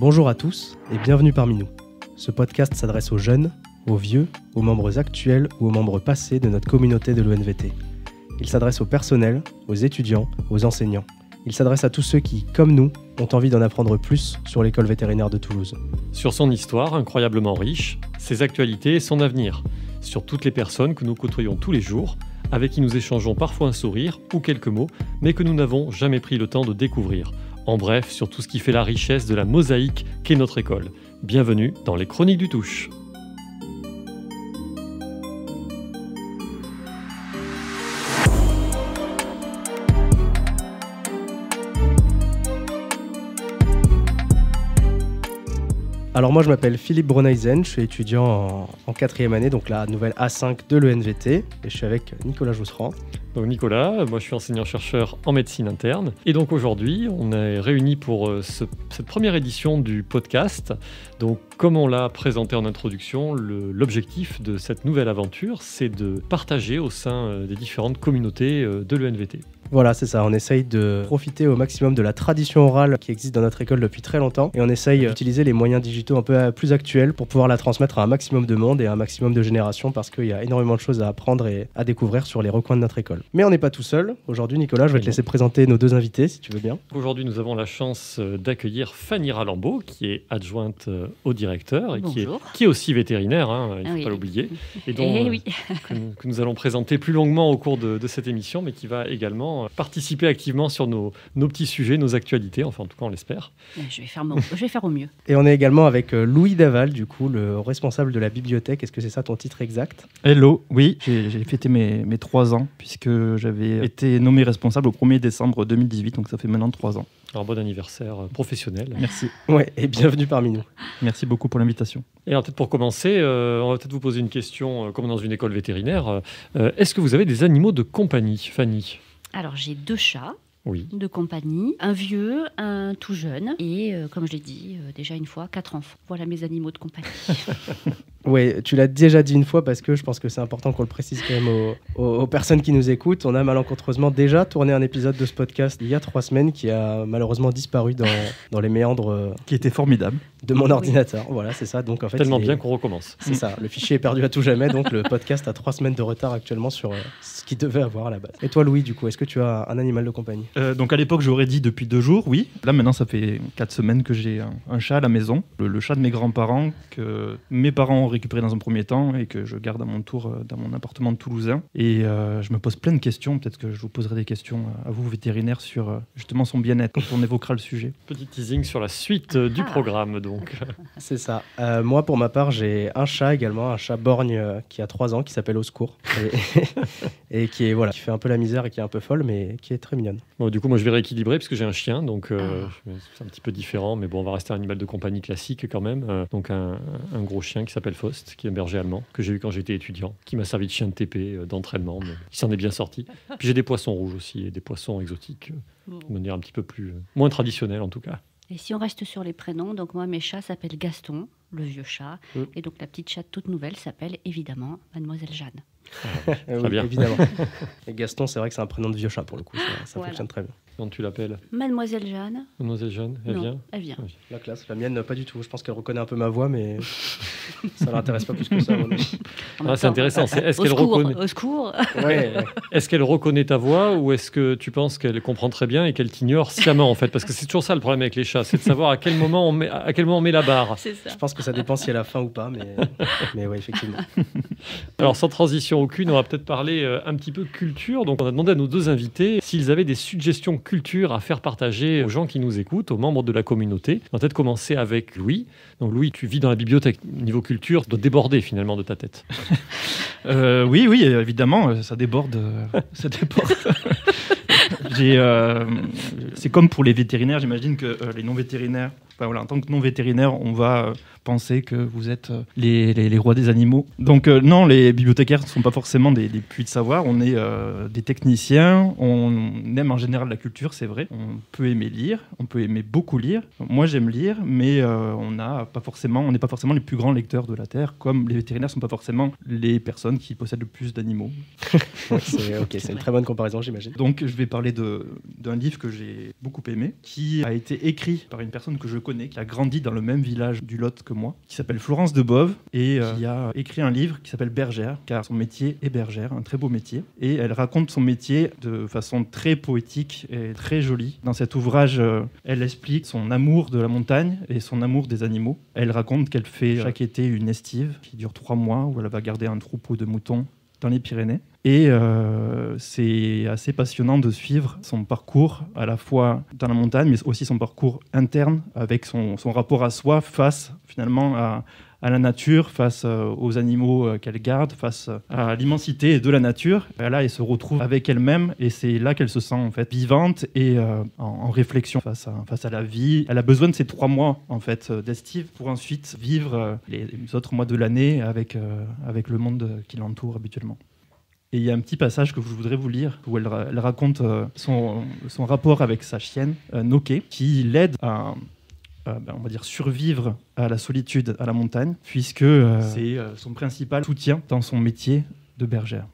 Bonjour à tous et bienvenue parmi nous. Ce podcast s'adresse aux jeunes, aux vieux, aux membres actuels ou aux membres passés de notre communauté de l'ONVT. Il s'adresse au personnel, aux étudiants, aux enseignants. Il s'adresse à tous ceux qui, comme nous, ont envie d'en apprendre plus sur l'école vétérinaire de Toulouse. Sur son histoire incroyablement riche, ses actualités et son avenir. Sur toutes les personnes que nous côtoyons tous les jours, avec qui nous échangeons parfois un sourire ou quelques mots, mais que nous n'avons jamais pris le temps de découvrir. En bref, sur tout ce qui fait la richesse de la mosaïque qu'est notre école. Bienvenue dans les Chroniques du Touche. Alors moi je m'appelle Philippe Bronayzen, je suis étudiant en 4e année, donc la nouvelle A5 de l'ENVT, et je suis avec Nicolas Jousserand. Donc Nicolas, moi je suis enseignant-chercheur en médecine interne. Et donc aujourd'hui, on est réunis pour cette première édition du podcast. Donc comme on l'a présenté en introduction, l'objectif de cette nouvelle aventure, c'est de partager au sein des différentes communautés de l'ENVT. Voilà, c'est ça, on essaye de profiter au maximum de la tradition orale qui existe dans notre école depuis très longtemps, et on essaye d'utiliser les moyens digitaux un peu plus actuels pour pouvoir la transmettre à un maximum de monde et à un maximum de générations, parce qu'il y a énormément de choses à apprendre et à découvrir sur les recoins de notre école. Mais on n'est pas tout seul. Aujourd'hui, Nicolas, je vais te laisser présenter nos deux invités, si tu veux bien. Aujourd'hui, nous avons la chance d'accueillir Fanny Ralambeau, qui est adjointe au directeur et qui est aussi vétérinaire, il ne faut pas l'oublier, et donc, que nous allons présenter plus longuement au cours de cette émission, mais qui va également participer activement sur nos petits sujets, nos actualités, enfin en tout cas on l'espère. Je vais faire au mieux. Et on est également avec Louis Daval, du coup, le responsable de la bibliothèque. Est-ce que c'est ça ton titre exact ? Hello, oui, j'ai fêté mes 3 ans, puisque j'avais été nommé responsable au 1er décembre 2018, donc ça fait maintenant 3 ans. Alors bon anniversaire professionnel. Merci. Ouais, et bienvenue parmi nous. Merci beaucoup pour l'invitation. Et alors peut-être pour commencer, on va peut-être vous poser une question, comme dans une école vétérinaire. Est-ce que vous avez des animaux de compagnie, Fanny ? Alors, j'ai 2 chats oui. de compagnie, un vieux, un tout jeune, et comme je l'ai dit déjà une fois, 4 enfants. Voilà mes animaux de compagnie. Oui, tu l'as déjà dit une fois parce que je pense que c'est important qu'on le précise quand même aux personnes qui nous écoutent. On a malencontreusement déjà tourné un épisode de ce podcast il y a 3 semaines qui a malheureusement disparu dans les méandres qui était formidable de mon ordinateur. Voilà, c'est ça. Donc en fait, tellement bien qu'on recommence. C'est ça. Le fichier est perdu à tout jamais. Donc le podcast a 3 semaines de retard actuellement sur ce qu'il devait avoir à la base. Et toi, Louis, du coup, est-ce que tu as un animal de compagnie ? Donc à l'époque, j'aurais dit depuis 2 jours, oui. Là maintenant, ça fait 4 semaines que j'ai un chat à la maison. Le chat de mes grands-parents que mes parents ont récupéré dans un premier temps et que je garde à mon tour dans mon appartement de toulousain. Et je me pose plein de questions. Peut-être que je vous poserai des questions à vous, vétérinaires, sur justement son bien-être quand on évoquera le sujet. Petit teasing sur la suite du programme, donc. C'est ça. Moi, pour ma part, j'ai un chat également, un chat borgne qui a 3 ans, qui s'appelle Au secours. Et qui fait un peu la misère et qui est un peu folle, mais qui est très mignonne. Bon, du coup, moi, je vais rééquilibrer parce que j'ai un chien, donc c'est un petit peu différent. Mais bon, on va rester un animal de compagnie classique quand même. Donc un gros chien qui s'appelle Faust, qui est un berger allemand, que j'ai eu quand j'étais étudiant, qui m'a servi de chien de TP, d'entraînement, mais il s'en est bien sorti. Puis j'ai des poissons rouges aussi et des poissons exotiques, de manière un petit peu moins traditionnelle en tout cas. Et si on reste sur les prénoms, donc moi, mes chats s'appellent Gaston, le vieux chat, et donc la petite chatte toute nouvelle s'appelle évidemment Mademoiselle Jeanne. Très bien. Évidemment. Et Gaston, c'est vrai que c'est un prénom de vieux chat pour le coup, ça fonctionne très bien. Comment tu l'appelles ? Mademoiselle Jeanne. Mademoiselle Jeanne, elle vient ? Elle vient. Oui. La classe, la mienne, pas du tout. Je pense qu'elle reconnaît un peu ma voix, mais ça ne l'intéresse pas plus que ça. C'est intéressant. Est-ce qu'elle reconnaît... Au secours. Ouais. Est-ce qu'elle reconnaît ta voix ou est-ce que tu penses qu'elle comprend très bien et qu'elle t'ignore sciemment en fait ? Parce que c'est toujours ça le problème avec les chats, c'est de savoir à quel moment on met la barre. C'est ça. Je pense que ça dépend si elle a faim ou pas, mais ouais, effectivement. Alors sans transition aucune, on va peut-être parler un petit peu culture. Donc on a demandé à nos 2 invités s'ils avaient des suggestions culture à faire partager aux gens qui nous écoutent, aux membres de la communauté. On va peut-être commencer avec Louis. Donc Louis, tu vis dans la bibliothèque. Niveau culture, ça doit déborder finalement de ta tête. Oui, évidemment, ça déborde. C'est comme pour les vétérinaires, j'imagine que les non-vétérinaires, en tant que non-vétérinaire, on va penser que vous êtes les rois des animaux. Donc non, les bibliothécaires ne sont pas forcément des puits de savoir, on est des techniciens, on aime en général la culture, c'est vrai. On peut aimer lire, on peut aimer beaucoup lire. Moi j'aime lire, mais on n'est pas forcément les plus grands lecteurs de la Terre, comme les vétérinaires ne sont pas forcément les personnes qui possèdent le plus d'animaux. C'est une très bonne comparaison, j'imagine. Donc je vais parler d'un livre que j'ai beaucoup aimé, qui a été écrit par une personne que je connais connais, qui a grandi dans le même village du Lot que moi, qui s'appelle Florence Debove et qui a écrit un livre qui s'appelle Bergère, car son métier est bergère, un très beau métier. Et elle raconte son métier de façon très poétique et très jolie. Dans cet ouvrage, elle explique son amour de la montagne et son amour des animaux. Elle raconte qu'elle fait chaque été une estive qui dure 3 mois, où elle va garder un troupeau de moutons dans les Pyrénées. Et c'est assez passionnant de suivre son parcours, à la fois dans la montagne, mais aussi son parcours interne, avec son rapport à soi face finalement à la nature, face aux animaux qu'elle garde, face à l'immensité de la nature. Et là, elle se retrouve avec elle-même et c'est là qu'elle se sent en fait vivante et en réflexion face à la vie. Elle a besoin de ces 3 mois en fait d'estive pour ensuite vivre les autres mois de l'année avec le monde qui l'entoure habituellement. Et il y a un petit passage que je voudrais vous lire où elle raconte son rapport avec sa chienne, Noké, qui l'aide à on va dire survivre à la solitude à la montagne, puisque c'est son principal soutien dans son métier de bergère.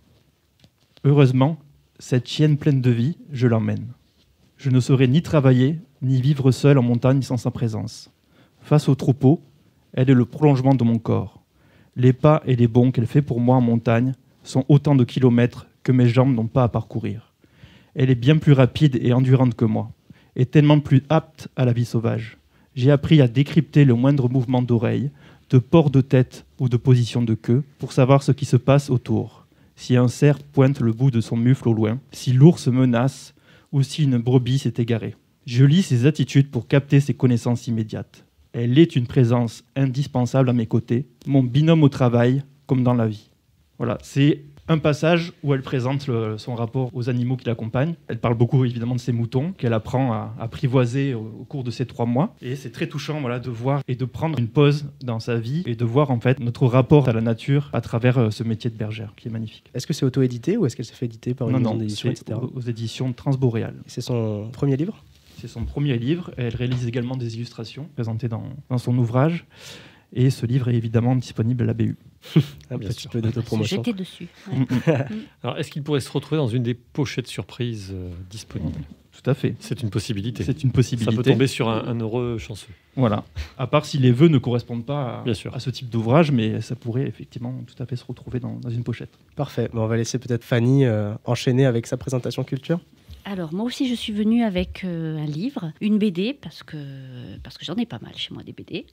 Heureusement, cette chienne pleine de vie, je l'emmène. Je ne saurais ni travailler, ni vivre seul en montagne sans sa présence. Face au troupeau, elle est le prolongement de mon corps. Les pas et les bonds qu'elle fait pour moi en montagne sont autant de kilomètres que mes jambes n'ont pas à parcourir. Elle est bien plus rapide et endurante que moi, et tellement plus apte à la vie sauvage. J'ai appris à décrypter le moindre mouvement d'oreille, de port de tête ou de position de queue pour savoir ce qui se passe autour. Si un cerf pointe le bout de son mufle au loin, si l'ours menace ou si une brebis s'est égarée. Je lis ses attitudes pour capter ses connaissances immédiates. Elle est une présence indispensable à mes côtés, mon binôme au travail comme dans la vie. Voilà, c'est un passage où elle présente son rapport aux animaux qui l'accompagnent. Elle parle beaucoup évidemment de ses moutons qu'elle apprend à apprivoiser au cours de ces 3 mois. Et c'est très touchant de voir et de prendre une pause dans sa vie et de voir en fait notre rapport à la nature à travers ce métier de bergère qui est magnifique. Est-ce que c'est auto-édité ou est-ce qu'elle s'est fait éditer par une maison d'édition, etc. Aux éditions Transboréal. C'est son premier livre ? C'est son premier livre. Elle réalise également des illustrations présentées dans son ouvrage. Et ce livre est évidemment disponible à la BU. Un petit peu d'autopromotion. Jeter dessus. Ouais. Alors, est-ce qu'il pourrait se retrouver dans une des pochettes surprises disponibles ? Tout à fait. C'est une possibilité. C'est une possibilité. Ça peut tomber sur un heureux chanceux. Voilà. À part si les vœux ne correspondent pas à ce type d'ouvrage, mais ça pourrait effectivement tout à fait se retrouver dans une pochette. Parfait. On va laisser peut-être Fanny enchaîner avec sa présentation culture. Alors, moi aussi, je suis venue avec un livre, une BD, parce que j'en ai pas mal chez moi, des BD.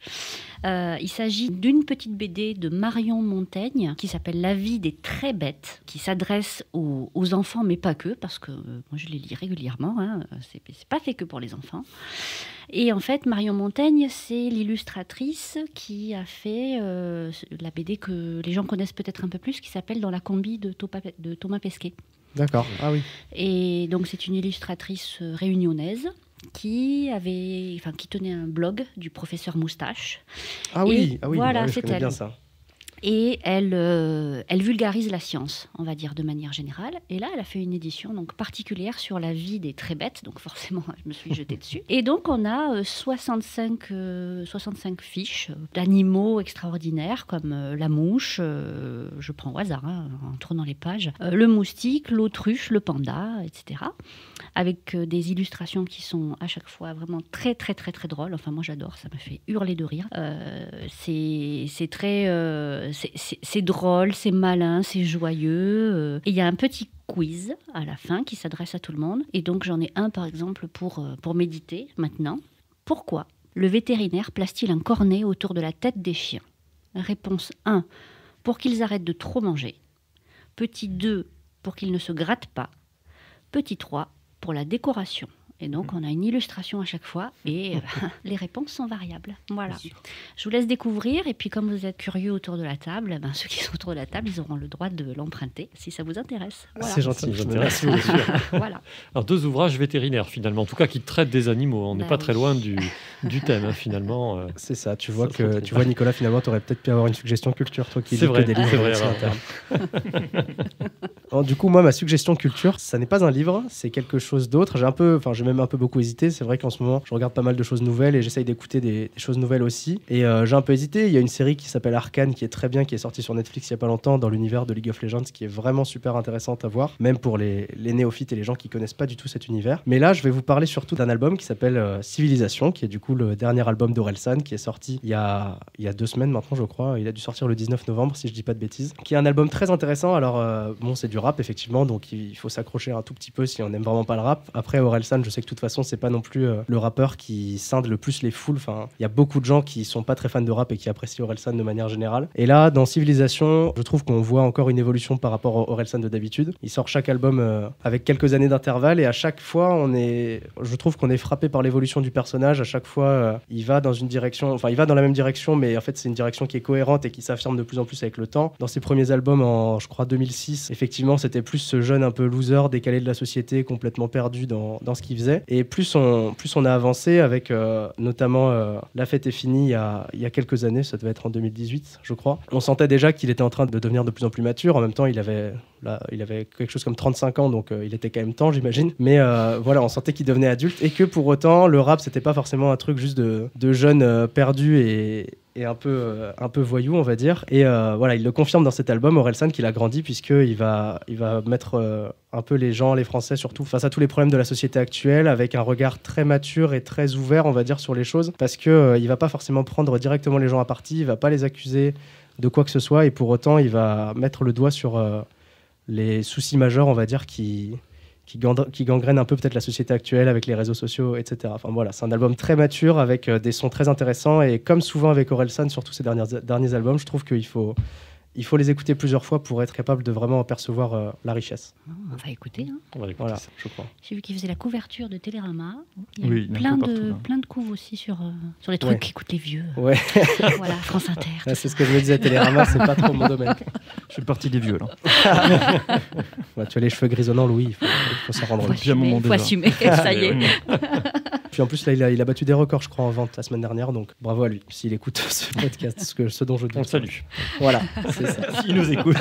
Il s'agit d'une petite BD de Marion Montaigne, qui s'appelle La vie des très bêtes, qui s'adresse aux enfants, mais pas que, parce que moi, je les lis régulièrement. C'est pas fait que pour les enfants. Et en fait, Marion Montaigne, c'est l'illustratrice qui a fait la BD que les gens connaissent peut-être un peu plus, qui s'appelle Dans la combi de Thomas Pesquet. D'accord, ah oui. Et donc c'est une illustratrice réunionnaise qui tenait un blog du professeur Moustache. Ah oui, voilà, je c'est connais elle. bien ça. Et elle vulgarise la science, on va dire, de manière générale. Et là, elle a fait une édition donc particulière sur la vie des très bêtes. Donc forcément, je me suis jetée dessus. Et donc, on a 65 fiches d'animaux extraordinaires, comme la mouche, je prends au hasard, en tournant les pages, le moustique, l'autruche, le panda, etc. Avec des illustrations qui sont à chaque fois vraiment très, très, très, très drôles. Enfin, moi, j'adore, ça me fait hurler de rire. C'est très... c'est drôle, c'est malin, c'est joyeux. Et il y a un petit quiz à la fin qui s'adresse à tout le monde. Et donc j'en ai un par exemple pour méditer maintenant. Pourquoi le vétérinaire place-t-il un cornet autour de la tête des chiens ? Réponse 1, pour qu'ils arrêtent de trop manger. Petit 2, pour qu'ils ne se grattent pas. Petit 3, pour la décoration. Et donc, on a une illustration à chaque fois et les réponses sont variables. Voilà. Je vous laisse découvrir. Et puis, comme vous êtes curieux autour de la table, ceux qui sont autour de la table, ils auront le droit de l'emprunter si ça vous intéresse. Voilà. C'est gentil. Merci. Voilà. Alors, 2 ouvrages vétérinaires, finalement, en tout cas, qui traitent des animaux. On n'est pas très loin du thème, finalement. C'est ça. Tu vois, Nicolas, finalement, tu aurais peut-être pu avoir une suggestion culture, toi qui lis que des livres sur interne. Du coup, moi, ma suggestion culture, ça n'est pas un livre, c'est quelque chose d'autre. J'ai même un peu beaucoup hésité. C'est vrai qu'en ce moment, je regarde pas mal de choses nouvelles et j'essaye d'écouter des choses nouvelles aussi. Et j'ai un peu hésité. Il y a une série qui s'appelle Arcane qui est très bien, qui est sortie sur Netflix il y a pas longtemps dans l'univers de League of Legends, qui est vraiment super intéressante à voir, même pour les néophytes et les gens qui connaissent pas du tout cet univers. Mais là, je vais vous parler surtout d'un album qui s'appelle Civilisation, qui est du coup le dernier album d'Orelsan, qui est sorti il y a 2 semaines maintenant, je crois. Il a dû sortir le 19 novembre, si je dis pas de bêtises. Qui est un album très intéressant. Alors, bon, c'est du rap, effectivement, donc il faut s'accrocher un tout petit peu si on n'aime vraiment pas le rap. Après, Orelsan, je sais que de toute façon, c'est pas non plus le rappeur qui scinde le plus les foules. Enfin, il y a beaucoup de gens qui sont pas très fans de rap et qui apprécient Orelsan de manière générale. Et là, dans Civilisation, je trouve qu'on voit encore une évolution par rapport à Orelsan de d'habitude. Il sort chaque album avec quelques années d'intervalle et à chaque fois, je trouve qu'on est frappé par l'évolution du personnage. À chaque fois, il va dans une direction, enfin, il va dans la même direction, mais en fait, c'est une direction qui est cohérente et qui s'affirme de plus en plus avec le temps. Dans ses premiers albums, en, je crois, 2006, effectivement, c'était plus ce jeune un peu loser, décalé de la société, complètement perdu dans ce qu'il faisait. Et plus on a avancé avec notamment La Fête est finie il y a quelques années, ça devait être en 2018, je crois. On sentait déjà qu'il était en train de devenir de plus en plus mature. En même temps, il avait quelque chose comme 35 ans, donc il était quand même temps, j'imagine. Mais voilà, on sentait qu'il devenait adulte et que pour autant, le rap, c'était pas forcément un truc juste de jeunes perdus et un peu voyou, on va dire. Et voilà, il le confirme dans cet album, Orelsan, qu'il a grandi, puisqu'il va mettre un peu les gens, les Français surtout, face à tous les problèmes de la société actuelle, avec un regard très mature et très ouvert, on va dire, sur les choses, parce qu'il va pas forcément prendre directement les gens à partie, il va pas les accuser de quoi que ce soit, et pour autant, il va mettre le doigt sur les soucis majeurs, on va dire, qui gangrène un peu peut-être la société actuelle avec les réseaux sociaux, etc. Enfin voilà, c'est un album très mature avec des sons très intéressants et comme souvent avec Orelsan, surtout ses derniers albums, je trouve qu'il faut les écouter plusieurs fois pour être capable de vraiment percevoir la richesse. On va écouter. Hein. On va écouter Voilà, ça. je crois. J'ai vu qu'il faisait la couverture de Télérama. Il y a Oui, il y en a plein un peu partout, là. plein de couves aussi sur les trucs Ouais. qu'écoutent les vieux. Ouais, Voilà, France Inter. là, c'est ce que je me disais, Télérama, c'est pas trop mon domaine. Je fais partie des vieux, là. Ouais, tu as les cheveux grisonnants, Louis, il faut s'en rendre Faut compte. Depuis un moment assumer, faut déjà. assumer, ça y est. Puis en plus, là, il a battu des records, je crois, en vente la semaine dernière, donc bravo à lui, s'il écoute ce podcast, ce dont je doute. On le salue. Voilà, c'est ça. S'il nous écoute.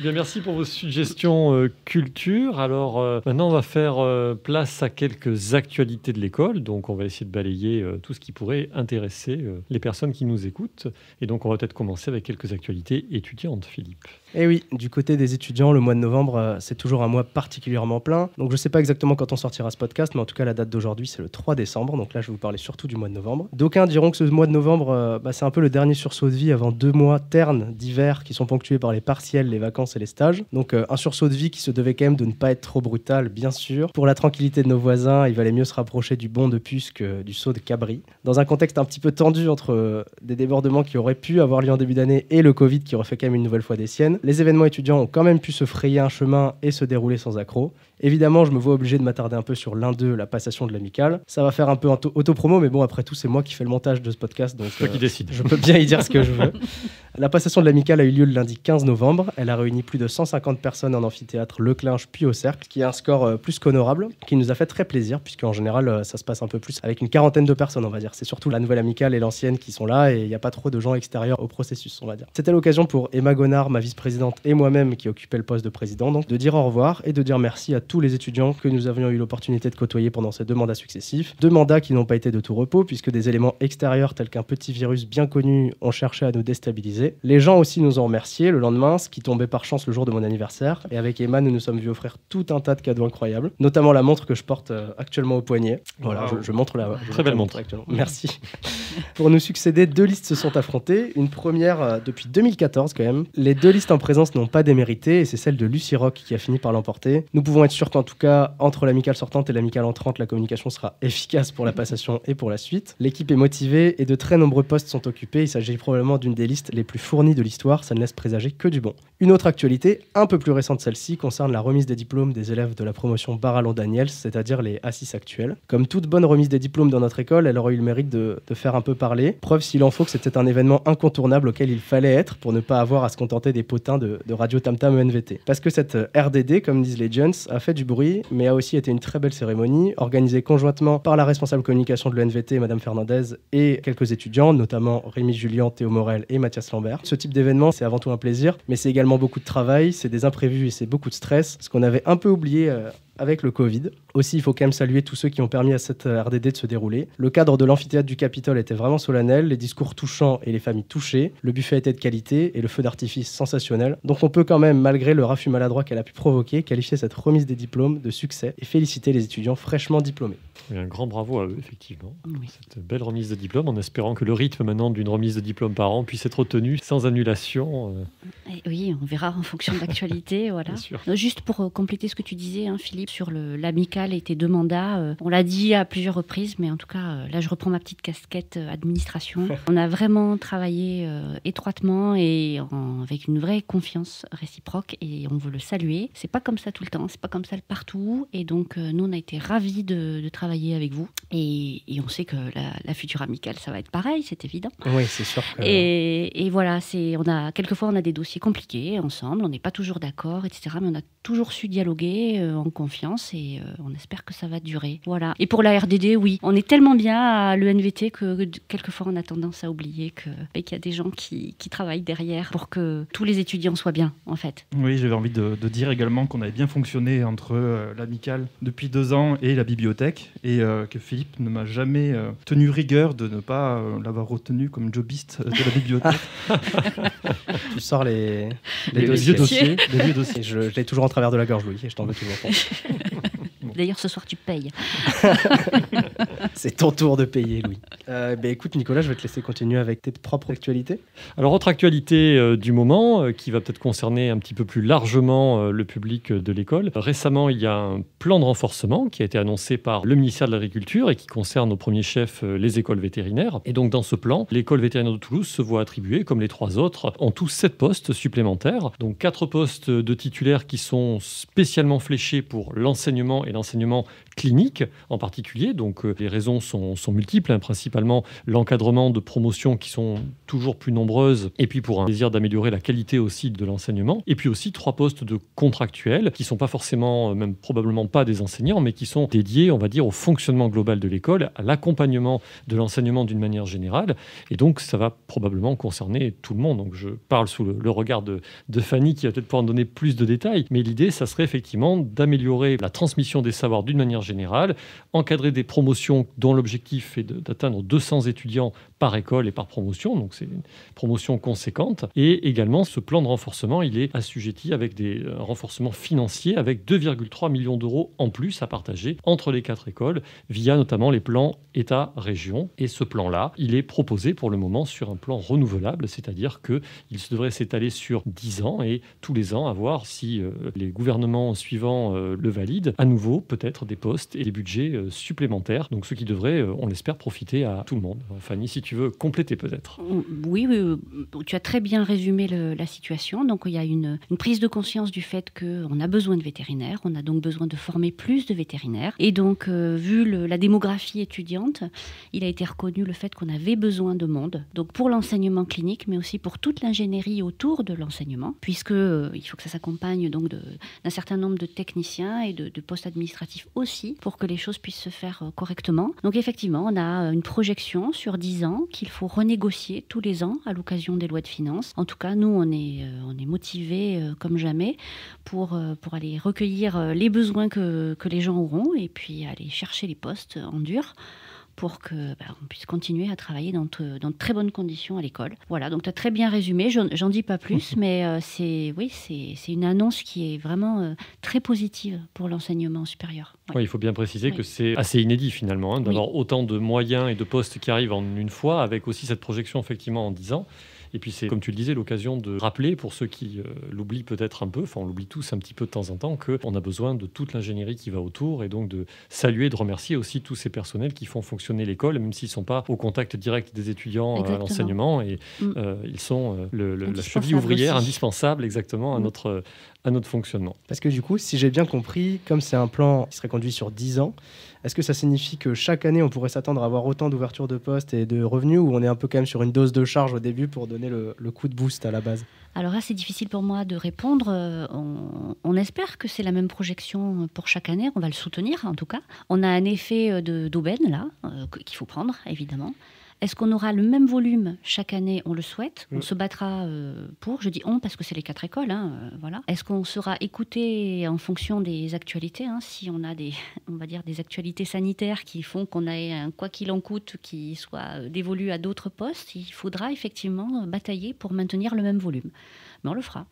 Bien, merci pour vos suggestions culture. Alors maintenant, on va faire place à quelques actualités de l'école. Donc, on va essayer de balayer tout ce qui pourrait intéresser les personnes qui nous écoutent. Et donc, on va peut-être commencer avec quelques actualités étudiantes, Philippe. Et oui, du côté des étudiants, le mois de novembre, c'est toujours un mois particulièrement plein. Donc je ne sais pas exactement quand on sortira ce podcast, mais en tout cas la date d'aujourd'hui, c'est le 3 décembre. Donc là, je vais vous parler surtout du mois de novembre. D'aucuns diront que ce mois de novembre, c'est un peu le dernier sursaut de vie avant 2 mois ternes d'hiver qui sont ponctués par les partiels, les vacances et les stages. Donc un sursaut de vie qui se devait quand même de ne pas être trop brutal, bien sûr. Pour la tranquillité de nos voisins, il valait mieux se rapprocher du bon de puce que du saut de cabri. Dans un contexte un petit peu tendu entre des débordements qui auraient pu avoir lieu en début d'année et le Covid qui aurait fait quand même une nouvelle fois des siennes, les événements étudiants ont quand même pu se frayer un chemin et se dérouler sans accroc. Évidemment, je me vois obligé de m'attarder un peu sur l'un d'eux, la passation de l'amicale. Ça va faire un peu auto-promo, mais bon, après tout, c'est moi qui fais le montage de ce podcast, donc C'est toi qui décides. je peux bien y dire ce que je veux. La passation de l'amicale a eu lieu le lundi 15 novembre. Elle a réuni plus de 150 personnes en amphithéâtre Leclinge puis au Cercle, qui est un score plus qu'honorable, qui nous a fait très plaisir, puisqu'en général, ça se passe un peu plus avec une quarantaine de personnes, on va dire. C'est surtout la nouvelle amicale et l'ancienne qui sont là, et il n'y a pas trop de gens extérieurs au processus, on va dire. C'était l'occasion pour Emma Gonard, ma vice-présidente, et moi-même, qui occupais le poste de président, donc de dire au revoir et de dire merci à tous les étudiants que nous avions eu l'opportunité de côtoyer pendant ces 2 mandats successifs. 2 mandats qui n'ont pas été de tout repos, puisque des éléments extérieurs tels qu'un petit virus bien connu ont cherché à nous déstabiliser. Les gens aussi nous ont remerciés le lendemain, ce qui tombait par chance le jour de mon anniversaire. Et avec Emma, nous nous sommes vus offrir tout un tas de cadeaux incroyables, notamment la montre que je porte actuellement au poignet. Voilà, Wow. je montre la Très belle montre. actuellement. Merci. Pour nous succéder, 2 listes se sont affrontées. Une première depuis 2014 quand même. Les 2 listes en présence n'ont pas démérité et c'est celle de Lucie Rock qui a fini par l'emporter. Nous pouvons être sûrs qu'en tout cas, entre l'amicale sortante et l'amicale entrante, la communication sera efficace pour la passation et pour la suite. L'équipe est motivée et de très nombreux postes sont occupés. Il s'agit probablement d'une des listes les plus fournies de l'histoire. Ça ne laisse présager que du bon. Une autre actualité, un peu plus récente celle-ci, concerne la remise des diplômes des élèves de la promotion Barallon-Daniels, c'est-à-dire les A6 actuels. Comme toute bonne remise des diplômes dans notre école, elle aurait eu le mérite de faire un peu parler. Preuve s'il en faut que c'était un événement incontournable auquel il fallait être pour ne pas avoir à se contenter des potins de Radio Tam Tam ENVT. Parce que cette RDD, comme disent les Jones, a fait du bruit, mais a aussi été une très belle cérémonie, organisée conjointement par la responsable communication de l'ENVT, Madame Fernandez, et quelques étudiants, notamment Rémi Julien, Théo Morel et Mathias Lambert. Ce type d'événement, c'est avant tout un plaisir, mais c'est également beaucoup de travail, c'est des imprévus et c'est beaucoup de stress, ce qu'on avait un peu oublié avec le Covid. Aussi, il faut quand même saluer tous ceux qui ont permis à cette RDD de se dérouler. Le cadre de l'amphithéâtre du Capitole était vraiment solennel, les discours touchants et les familles touchées, le buffet était de qualité et le feu d'artifice sensationnel. Donc on peut quand même, malgré le raffut maladroit qu'elle a pu provoquer, qualifier cette remise des diplômes de succès et féliciter les étudiants fraîchement diplômés. Oui, un grand bravo à eux, effectivement. Oui. Cette belle remise de diplôme, en espérant que le rythme maintenant d'une remise de diplôme par an puisse être tenu sans annulation. Et oui, on verra en fonction de l'actualité. Voilà. Bien sûr. Juste pour compléter ce que tu disais, hein, Philippe, sur l'amical et tes 2 mandats, on l'a dit à plusieurs reprises, mais en tout cas, là, je reprends ma petite casquette administration. On a vraiment travaillé étroitement et avec une vraie confiance réciproque et on veut le saluer. C'est pas comme ça tout le temps, c'est pas comme ça partout. Et donc, nous, on a été ravis de travailler avec vous. Et on sait que la future amicale, ça va être pareil, c'est évident. Oui, c'est sûr que... Et voilà, quelquefois, on a des dossiers compliqués ensemble, on n'est pas toujours d'accord, etc. Mais on a toujours su dialoguer en confiance et on espère que ça va durer. Voilà. Et pour la RDD, oui, on est tellement bien à l'ENVT que quelquefois, on a tendance à oublier qu'il y a des gens qui travaillent derrière pour que tous les étudiants soient bien, en fait. Oui, j'avais envie de dire également qu'on avait bien fonctionné entre l'amicale depuis 2 ans et la bibliothèque, et que Philippe ne m'a jamais tenu rigueur de ne pas l'avoir retenu comme jobiste de la bibliothèque. Tu sors les vieux dossiers. Les vieux dossiers. Je l'ai toujours en travers de la gorge, Louis, et je t'en veux toujours. D'ailleurs, ce soir, tu payes. C'est ton tour de payer, Louis. Écoute, Nicolas, je vais te laisser continuer avec tes propres actualités. Alors, autre actualité du moment, qui va peut-être concerner un petit peu plus largement le public de l'école. Récemment, il y a un plan de renforcement qui a été annoncé par le ministère de l'Agriculture et qui concerne au premier chef les écoles vétérinaires. Et donc, dans ce plan, l'école vétérinaire de Toulouse se voit attribuer, comme les 3 autres, en tout 7 postes supplémentaires. Donc, 4 postes de titulaires qui sont spécialement fléchés pour l'enseignement et l'enseignement clinique en particulier. Donc les raisons sont multiples, hein, principalement l'encadrement de promotions qui sont toujours plus nombreuses et puis pour un désir d'améliorer la qualité aussi de l'enseignement. Et puis aussi 3 postes de contractuels qui ne sont pas forcément, même probablement pas des enseignants, mais qui sont dédiés, on va dire, au fonctionnement global de l'école, à l'accompagnement de l'enseignement d'une manière générale. Et donc ça va probablement concerner tout le monde. Donc je parle sous le regard de Fanny qui va peut-être pouvoir en donner plus de détails. Mais l'idée, ça serait effectivement d'améliorer la transmission des savoirs d'une manière générale, encadrer des promotions dont l'objectif est d'atteindre 200 étudiants par école et par promotion, donc c'est une promotion conséquente. Et également, ce plan de renforcement, il est assujetti avec des renforcements financiers, avec 2,3 millions d'euros en plus à partager entre les 4 écoles, via notamment les plans État-région. Et ce plan-là, il est proposé pour le moment sur un plan renouvelable, c'est-à-dire qu'il devrait s'étaler sur 10 ans et tous les ans avoir, si les gouvernements suivants le valident, à nouveau peut-être des postes et des budgets supplémentaires. Donc ce qui devrait, on l'espère, profiter à tout le monde. Fanny, si tu veux compléter peut-être. Oui, tu as très bien résumé la situation. Donc il y a une prise de conscience du fait qu'on a besoin de vétérinaires, on a donc besoin de former plus de vétérinaires. Et donc vu la démographie étudiante, il a été reconnu le fait qu'on avait besoin de monde. Donc pour l'enseignement clinique, mais aussi pour toute l'ingénierie autour de l'enseignement, puisque il faut que ça s'accompagne donc d'un certain nombre de techniciens et de postes administratifs aussi, pour que les choses puissent se faire correctement. Donc effectivement, on a une projection sur 10 ans qu'il faut renégocier tous les ans à l'occasion des lois de finances. En tout cas, nous, on est motivés comme jamais pour aller recueillir les besoins que les gens auront et puis aller chercher les postes en dur pour qu'on puisse continuer à travailler dans de très bonnes conditions à l'école. Voilà, donc tu as très bien résumé, j'en dis pas plus, mais c'est une annonce qui est vraiment très positive pour l'enseignement supérieur. Ouais. Oui, il faut bien préciser que c'est assez inédit finalement, d'avoir autant de moyens et de postes qui arrivent en une fois, avec aussi cette projection effectivement en 10 ans. Et puis c'est, comme tu le disais, l'occasion de rappeler, pour ceux qui l'oublient peut-être un peu, enfin on l'oublie tous un petit peu de temps en temps, qu'on a besoin de toute l'ingénierie qui va autour, et donc de saluer, de remercier aussi tous ces personnels qui font fonctionner l'école, même s'ils ne sont pas au contact direct des étudiants à l'enseignement, et ils sont la cheville ouvrière aussi. Indispensable exactement à notre fonctionnement. Parce que du coup, si j'ai bien compris, comme c'est un plan qui serait conduit sur 10 ans, est-ce que ça signifie que chaque année, on pourrait s'attendre à avoir autant d'ouvertures de postes et de revenus, ou on est un peu quand même sur une dose de charge au début pour donner le coup de boost à la base ? Alors là, c'est difficile pour moi de répondre. On espère que c'est la même projection pour chaque année. On va le soutenir, en tout cas. On a un effet d'aubaine, là, qu'il faut prendre, évidemment. Est-ce qu'on aura le même volume chaque année? On le souhaite. On se battra pour. Je dis on parce que c'est les 4 écoles. Voilà. Est-ce qu'on sera écouté en fonction des actualités, si on a on va dire des actualités sanitaires qui font qu'on ait un quoi qu'il en coûte qui soit dévolu à d'autres postes, il faudra effectivement batailler pour maintenir le même volume. Mais on le fera.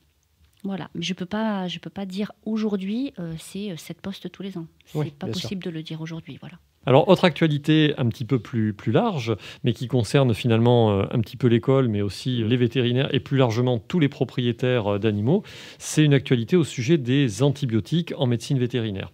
Voilà, mais je peux pas dire aujourd'hui c'est 7 postes tous les ans. C'est pas possible de le dire aujourd'hui, voilà. Alors, autre actualité un petit peu plus large, mais qui concerne finalement un petit peu l'école, mais aussi les vétérinaires et plus largement tous les propriétaires d'animaux, c'est une actualité au sujet des antibiotiques en médecine vétérinaire.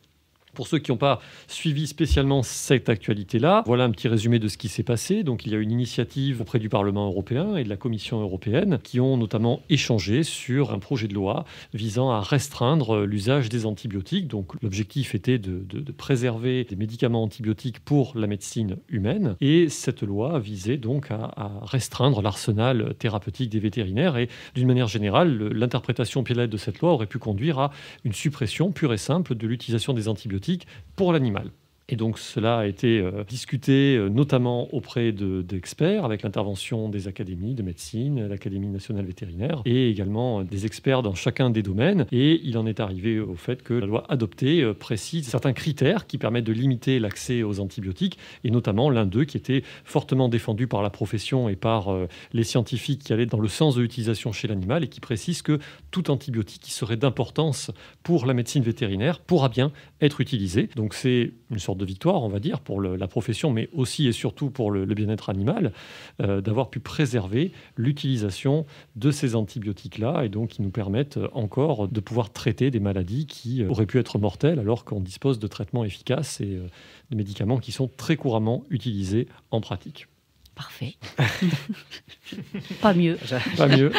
Pour ceux qui n'ont pas suivi spécialement cette actualité-là, voilà un petit résumé de ce qui s'est passé. Donc, il y a une initiative auprès du Parlement européen et de la Commission européenne qui ont notamment échangé sur un projet de loi visant à restreindre l'usage des antibiotiques. Donc, l'objectif était de préserver des médicaments antibiotiques pour la médecine humaine. Et cette loi visait donc à restreindre l'arsenal thérapeutique des vétérinaires. Et d'une manière générale, l'interprétation pied de la lettre de cette loi aurait pu conduire à une suppression pure et simple de l'utilisation des antibiotiques pour l'animal. Et donc cela a été discuté notamment auprès d'experts avec l'intervention des académies de médecine, l'Académie nationale vétérinaire et également des experts dans chacun des domaines. Et il en est arrivé au fait que la loi adoptée précise certains critères qui permettent de limiter l'accès aux antibiotiques et notamment l'un d'eux qui était fortement défendu par la profession et par les scientifiques qui allaient dans le sens de l'utilisation chez l'animal et qui précise que tout antibiotique qui serait d'importance pour la médecine vétérinaire pourra bien être utilisé. Donc c'est une sorte de victoire, on va dire, pour la profession, mais aussi et surtout pour le bien-être animal, d'avoir pu préserver l'utilisation de ces antibiotiques-là et donc qui nous permettent encore de pouvoir traiter des maladies qui auraient pu être mortelles alors qu'on dispose de traitements efficaces et de médicaments qui sont très couramment utilisés en pratique. Parfait. Pas mieux. Pas mieux.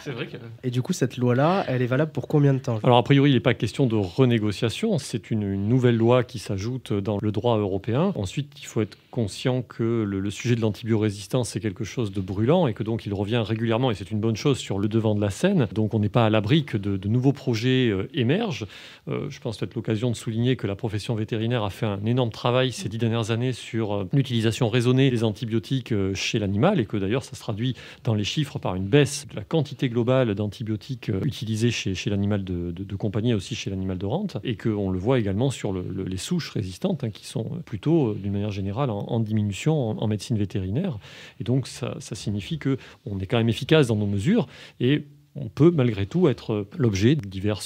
C'est vrai que... Et du coup, cette loi-là, elle est valable pour combien de temps? Alors, a priori, il n'est pas question de renégociation. C'est une nouvelle loi qui s'ajoute dans le droit européen. Ensuite, il faut être conscient que le sujet de l'antibiorésistance, c'est quelque chose de brûlant et que donc il revient régulièrement, et c'est une bonne chose, sur le devant de la scène. Donc, on n'est pas à l'abri que de nouveaux projets émergent. Je pense peut-être l'occasion de souligner que la profession vétérinaire a fait un énorme travail ces 10 dernières années sur l'utilisation raisonnée des antibiotiques chez l'animal et que d'ailleurs ça se traduit dans les chiffres par une baisse de la quantité globale d'antibiotiques utilisés chez l'animal de compagnie et aussi chez l'animal de rente et qu'on le voit également sur les souches résistantes qui sont plutôt d'une manière générale en diminution en médecine vétérinaire et donc ça signifie qu'on est quand même efficace dans nos mesures et on peut malgré tout être l'objet de divers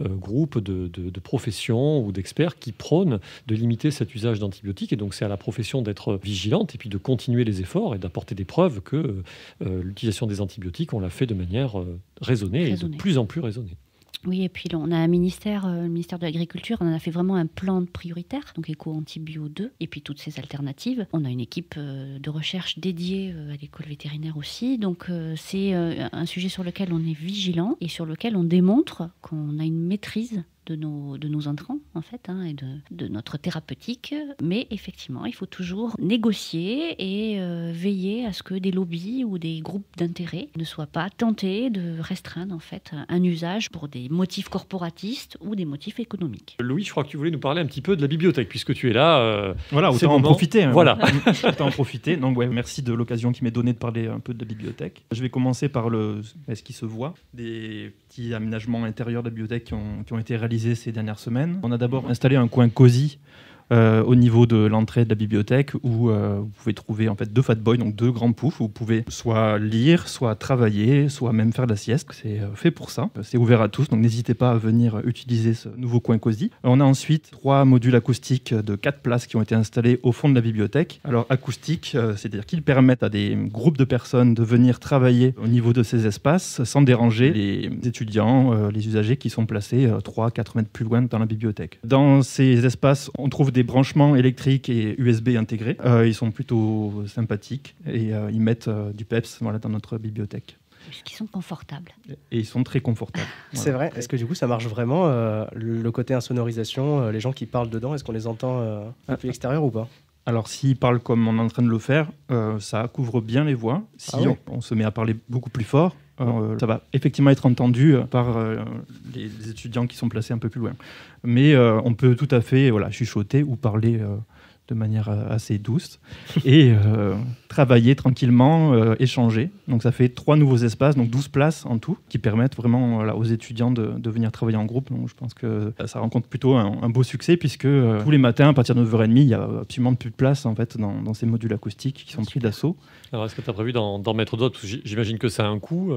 groupes de professions ou d'experts qui prônent de limiter cet usage d'antibiotiques. Et donc, c'est à la profession d'être vigilante et puis de continuer les efforts et d'apporter des preuves que l'utilisation des antibiotiques, on l'a fait de manière raisonnée et de plus en plus raisonnée. Oui, et puis on a un ministère, le ministère de l'Agriculture, on en a fait vraiment un plan prioritaire, donc Éco-Antibio 2, et puis toutes ces alternatives. On a une équipe de recherche dédiée à l'école vétérinaire aussi, donc c'est un sujet sur lequel on est vigilant et sur lequel on démontre qu'on a une maîtrise de nos entrants, en fait, et de notre thérapeutique. Mais effectivement, il faut toujours négocier et veiller à ce que des lobbies ou des groupes d'intérêt ne soient pas tentés de restreindre, en fait, un usage pour des motifs corporatistes ou des motifs économiques. Louis, je crois que tu voulais nous parler un petit peu de la bibliothèque, puisque tu es là. Voilà, autant en profiter. Voilà. Autant en profiter. Donc, merci de l'occasion qui m'est donnée de parler un peu de la bibliothèque. Je vais commencer par ce qui se voit, des petits aménagements intérieurs de la bibliothèque qui ont été réalisés ces dernières semaines. On a d'abord installé un coin cosy au niveau de l'entrée de la bibliothèque où vous pouvez trouver en fait 2 fat boys, donc 2 grands poufs où vous pouvez soit lire, soit travailler, soit même faire de la sieste. C'est fait pour ça. C'est ouvert à tous, donc n'hésitez pas à venir utiliser ce nouveau coin cosy. On a ensuite 3 modules acoustiques de 4 places qui ont été installés au fond de la bibliothèque. Alors acoustique, c'est-à-dire qu'ils permettent à des groupes de personnes de venir travailler au niveau de ces espaces sans déranger les étudiants, les usagers qui sont placés 3-4 mètres plus loin dans la bibliothèque. Dans ces espaces, on trouve des branchements électriques et USB intégrés. Ils sont plutôt sympathiques et ils mettent du peps dans notre bibliothèque. Parce qu'ils sont confortables. Et ils sont très confortables. C'est vrai. Est-ce que du coup ça marche vraiment le côté insonorisation, les gens qui parlent dedans, est-ce qu'on les entend depuis l'extérieur ou pas? Alors s'ils parlent comme on est en train de le faire, ça couvre bien les voix. Si on se met à parler beaucoup plus fort, ça va effectivement être entendu par les étudiants qui sont placés un peu plus loin. Mais on peut tout à fait chuchoter ou parler de manière assez douce et travailler tranquillement, échanger. Donc ça fait 3 nouveaux espaces, donc 12 places en tout, qui permettent vraiment aux étudiants de venir travailler en groupe. Donc je pense que ça rencontre plutôt un beau succès puisque tous les matins, à partir de 9h30, il n'y a absolument plus de place en fait, dans ces modules acoustiques qui sont pris d'assaut. Alors, est-ce que tu as prévu d'en mettre d'autres? J'imagine que ça a un coût.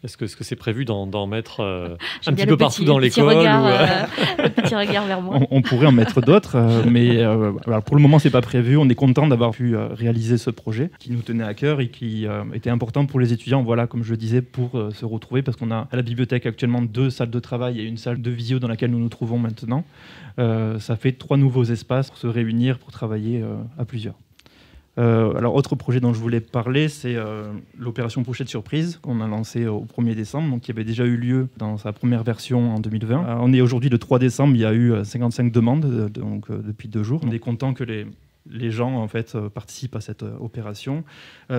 Est-ce que c'est prévu d'en mettre un petit peu partout dans l'école Le petit regard vers moi. On pourrait en mettre d'autres, mais alors pour le moment, c'est pas prévu. On est content d'avoir pu réaliser ce projet qui nous tenait à cœur et qui était important pour les étudiants, voilà, comme je le disais, pour se retrouver, parce qu'on a à la bibliothèque actuellement 2 salles de travail et une salle de visio dans laquelle nous nous trouvons maintenant. Ça fait 3 nouveaux espaces pour se réunir, pour travailler à plusieurs. Alors, autre projet dont je voulais parler, c'est l'opération Pochette Surprise qu'on a lancée au 1er décembre, donc qui avait déjà eu lieu dans sa première version en 2020. On est aujourd'hui le 3 décembre, il y a eu 55 demandes depuis 2 jours. On est content que les gens en fait, participent à cette opération.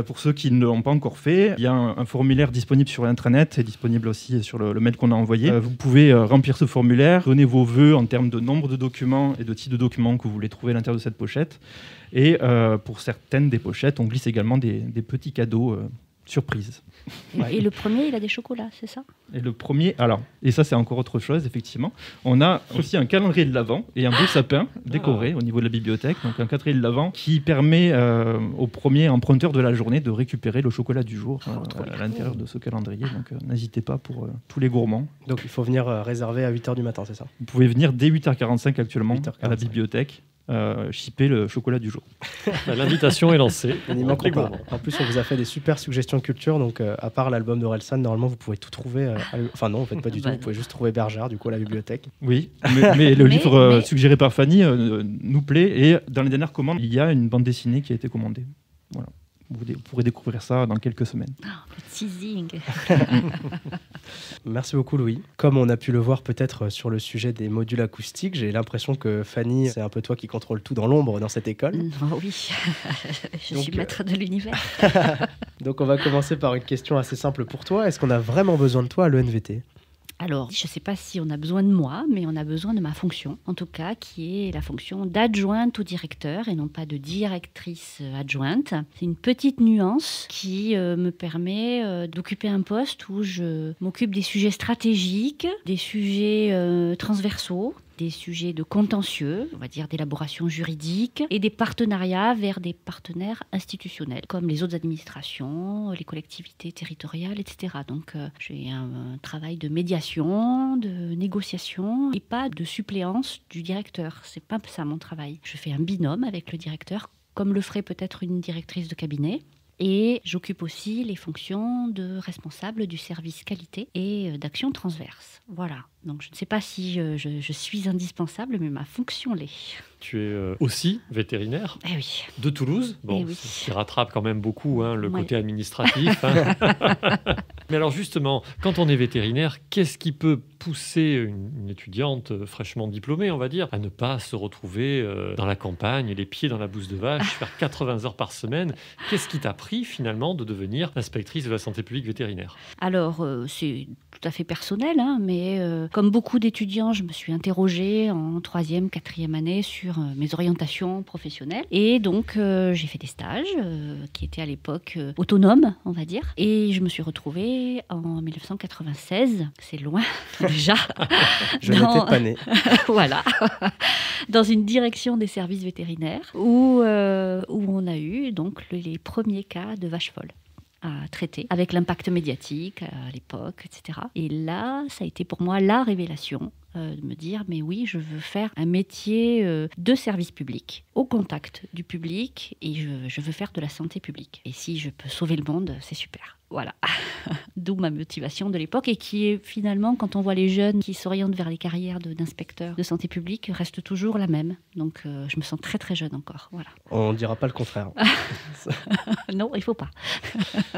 Pour ceux qui ne l'ont pas encore fait, il y a un formulaire disponible sur l'intranet et disponible aussi sur le mail qu'on a envoyé. Vous pouvez remplir ce formulaire, donner vos vœux en termes de nombre de documents et de type de documents que vous voulez trouver à l'intérieur de cette pochette. Et pour certaines des pochettes, on glisse également des petits cadeaux surprises. Et le premier, il a des chocolats, c'est ça? Et le premier, alors, et ça c'est encore autre chose, effectivement, on a aussi un calendrier de l'Avent et un beau sapin décoré au niveau de la bibliothèque, donc un calendrier de l'Avent qui permet au premier emprunteur de la journée de récupérer le chocolat du jour à l'intérieur de ce calendrier, donc n'hésitez pas pour tous les gourmands. Donc il faut venir réserver à 8h du matin, c'est ça? Vous pouvez venir dès 8h45 actuellement à la bibliothèque. Shipper le chocolat du jour. L'invitation est lancée. On n'y manquera pas. En plus, on vous a fait des super suggestions de culture. Donc, à part l'album d'Orelsan, normalement, vous pouvez tout trouver. Enfin, non, en fait, pas du tout. Vous pouvez juste trouver Bergère, du coup, à la bibliothèque. Oui, mais le livre suggéré par Fanny nous plaît. Et dans les dernières commandes, il y a une bande dessinée qui a été commandée. Voilà. Vous pourrez découvrir ça dans quelques semaines. Le teasing. Merci beaucoup, Louis. Comme on a pu le voir peut-être sur le sujet des modules acoustiques, j'ai l'impression que Fanny, c'est un peu toi qui contrôle tout dans l'ombre dans cette école. Oh oui, je suis maître de l'univers. Donc on va commencer par une question assez simple pour toi. Est-ce qu'on a vraiment besoin de toi à l'ENVT ? Alors, je ne sais pas si on a besoin de moi, mais on a besoin de ma fonction, en tout cas, qui est la fonction d'adjointe au directeur et non pas de directrice adjointe. C'est une petite nuance qui me permet d'occuper un poste où je m'occupe des sujets stratégiques, des sujets transversaux, des sujets de contentieux, on va dire d'élaboration juridique, et des partenariats vers des partenaires institutionnels, comme les autres administrations, les collectivités territoriales, etc. Donc j'ai un travail de médiation, de négociation, et pas de suppléance du directeur. C'est pas ça mon travail. Je fais un binôme avec le directeur, comme le ferait peut-être une directrice de cabinet. Et j'occupe aussi les fonctions de responsable du service qualité et d'action transverse. Voilà. Donc je ne sais pas si je suis indispensable, mais ma fonction l'est. Tu es aussi vétérinaire de Toulouse, qui rattrape quand même beaucoup le côté administratif. Mais alors justement, quand on est vétérinaire, qu'est-ce qui peut pousser une étudiante fraîchement diplômée, on va dire, à ne pas se retrouver dans la campagne, les pieds dans la bouse de vache, faire 80 heures par semaine? Qu'est-ce qui t'a pris finalement de devenir inspectrice de la santé publique vétérinaire? Alors, c'est tout à fait personnel, mais comme beaucoup d'étudiants, je me suis interrogée en 3e, 4e année sur mes orientations professionnelles. Et donc, j'ai fait des stages qui étaient à l'époque autonomes, on va dire. Et je me suis retrouvée en 1996, c'est loin déjà. Je n'étais pas née. Voilà. Dans une direction des services vétérinaires où on a eu donc les premiers cas de vaches folles à traiter, avec l'impact médiatique à l'époque, etc. Et là, ça a été pour moi la révélation de me dire, mais oui, je veux faire un métier de service public, au contact du public, et je veux faire de la santé publique. Et si je peux sauver le monde, c'est super. Voilà, d'où ma motivation de l'époque, et qui est finalement, quand on voit les jeunes qui s'orientent vers les carrières d'inspecteurs de santé publique, reste toujours la même. Donc je me sens très très jeune encore. Voilà. On ne dira pas le contraire. Non, il ne faut pas.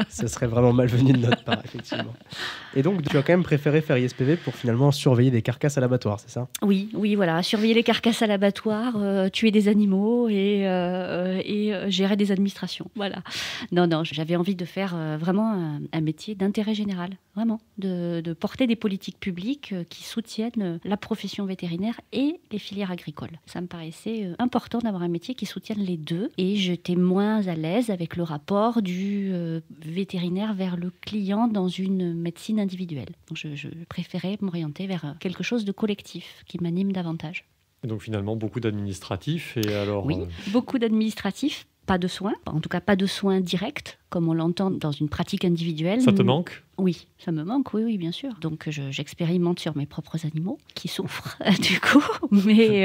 Ce serait vraiment malvenu de notre part, effectivement. Et donc, tu as quand même préféré faire ISPV pour finalement surveiller des carcasses à l'abattoir, c'est ça ? Oui, voilà. Surveiller les carcasses à l'abattoir, tuer des animaux et gérer des administrations. Voilà. Non, j'avais envie de faire vraiment un métier d'intérêt général, vraiment, de porter des politiques publiques qui soutiennent la profession vétérinaire et les filières agricoles. Ça me paraissait important d'avoir un métier qui soutienne les deux, et j'étais moins à l'aise avec le rapport du vétérinaire vers le client dans une médecine individuelle. Donc je préférais m'orienter vers quelque chose de collectif qui m'anime davantage. Et donc finalement, beaucoup d'administratifs. Et alors, Oui, beaucoup d'administratifs, pas de soins, en tout cas pas de soins directs, comme on l'entend dans une pratique individuelle. Ça te manque ? Oui, ça me manque, oui, bien sûr. Donc j'expérimente sur mes propres animaux qui souffrent du coup, mais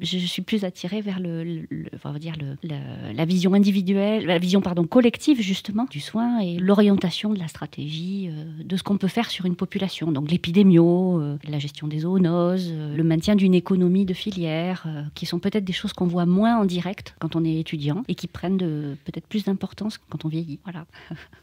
je suis plus attirée vers la vision individuelle, la vision collective justement du soin et l'orientation de la stratégie de ce qu'on peut faire sur une population. Donc l'épidémio, la gestion des zoonoses, le maintien d'une économie de filière, qui sont peut-être des choses qu'on voit moins en direct quand on est étudiant et qui prennent peut-être plus d'importance quand on vieillit. Voilà.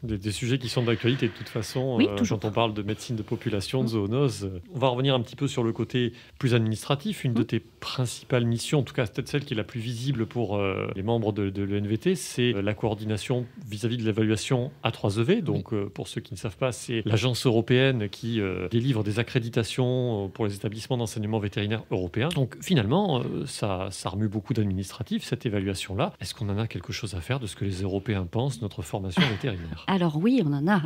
Des sujets qui sont d'actualité de toute façon. Oui, toujours. Quand on parle de médecine de population, de zoonose, on va revenir un petit peu sur le côté plus administratif. Une de tes principales missions, en tout cas peut-être celle qui est la plus visible pour les membres de l'ENVT, c'est la coordination vis-à-vis de l'évaluation A3EV. Donc pour ceux qui ne savent pas, c'est l'agence européenne qui délivre des accréditations pour les établissements d'enseignement vétérinaire européens. Donc finalement, ça remue beaucoup d'administratifs, cette évaluation-là. Est-ce qu'on en a quelque chose à faire de ce que les Européens pensent de notre formation vétérinaire ? Alors oui, on en a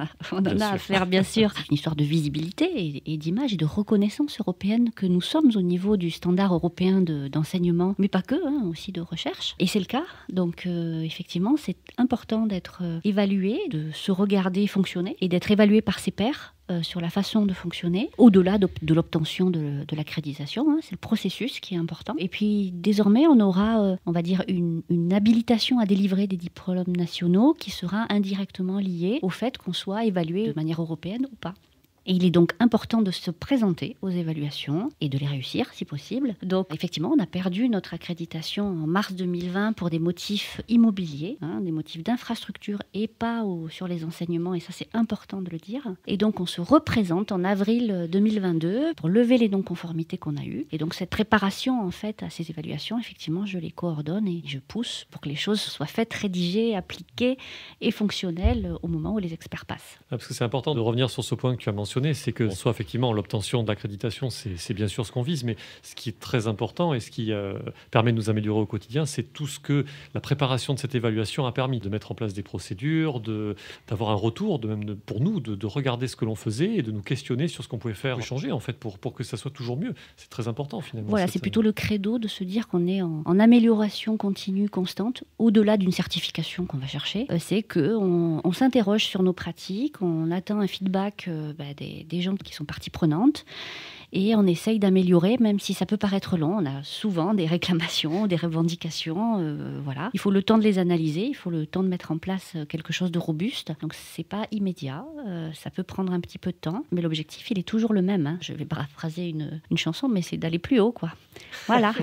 à faire, bien sûr. C'est une histoire de visibilité et d'image et de reconnaissance européenne que nous sommes au niveau du standard européen d'enseignement, mais pas que, aussi de recherche. Et c'est le cas. Donc effectivement, c'est important d'être évalué, de se regarder fonctionner et d'être évalué par ses pairs sur la façon de fonctionner, au-delà de l'obtention de l'accréditation. C'est le processus qui est important. Et puis, désormais, on aura, on va dire, une habilitation à délivrer des diplômes nationaux qui sera indirectement liée au fait qu'on soit évalué de manière européenne ou pas. Et il est donc important de se présenter aux évaluations et de les réussir si possible. Donc effectivement, on a perdu notre accréditation en mars 2020 pour des motifs immobiliers, des motifs d'infrastructure et pas sur les enseignements, et ça c'est important de le dire. Et donc on se représente en avril 2022 pour lever les non-conformités qu'on a eues. Et donc cette préparation en fait à ces évaluations, effectivement, je les coordonne et je pousse pour que les choses soient faites, rédigées, appliquées et fonctionnelles au moment où les experts passent. Parce que c'est important de revenir sur ce point que tu as mentionné, c'est que soit effectivement l'obtention d'accréditation, c'est bien sûr ce qu'on vise, mais ce qui est très important et ce qui permet de nous améliorer au quotidien, c'est tout ce que la préparation de cette évaluation a permis, de mettre en place des procédures, d'avoir un retour, pour nous, de regarder ce que l'on faisait et de nous questionner sur ce qu'on pouvait faire, changer en fait, pour que ça soit toujours mieux. C'est très important finalement. Voilà, c'est plutôt le credo de se dire qu'on est en amélioration continue, constante, au-delà d'une certification qu'on va chercher. C'est qu'on s'interroge sur nos pratiques, on attend un feedback des gens qui sont parties prenantes et on essaye d'améliorer, même si ça peut paraître long. On a souvent des réclamations, des revendications, voilà. Il faut le temps de les analyser, il faut le temps de mettre en place quelque chose de robuste. Donc c'est pas immédiat, ça peut prendre un petit peu de temps, mais l'objectif il est toujours le même. Je vais paraphraser une chanson, mais c'est d'aller plus haut, quoi. Voilà.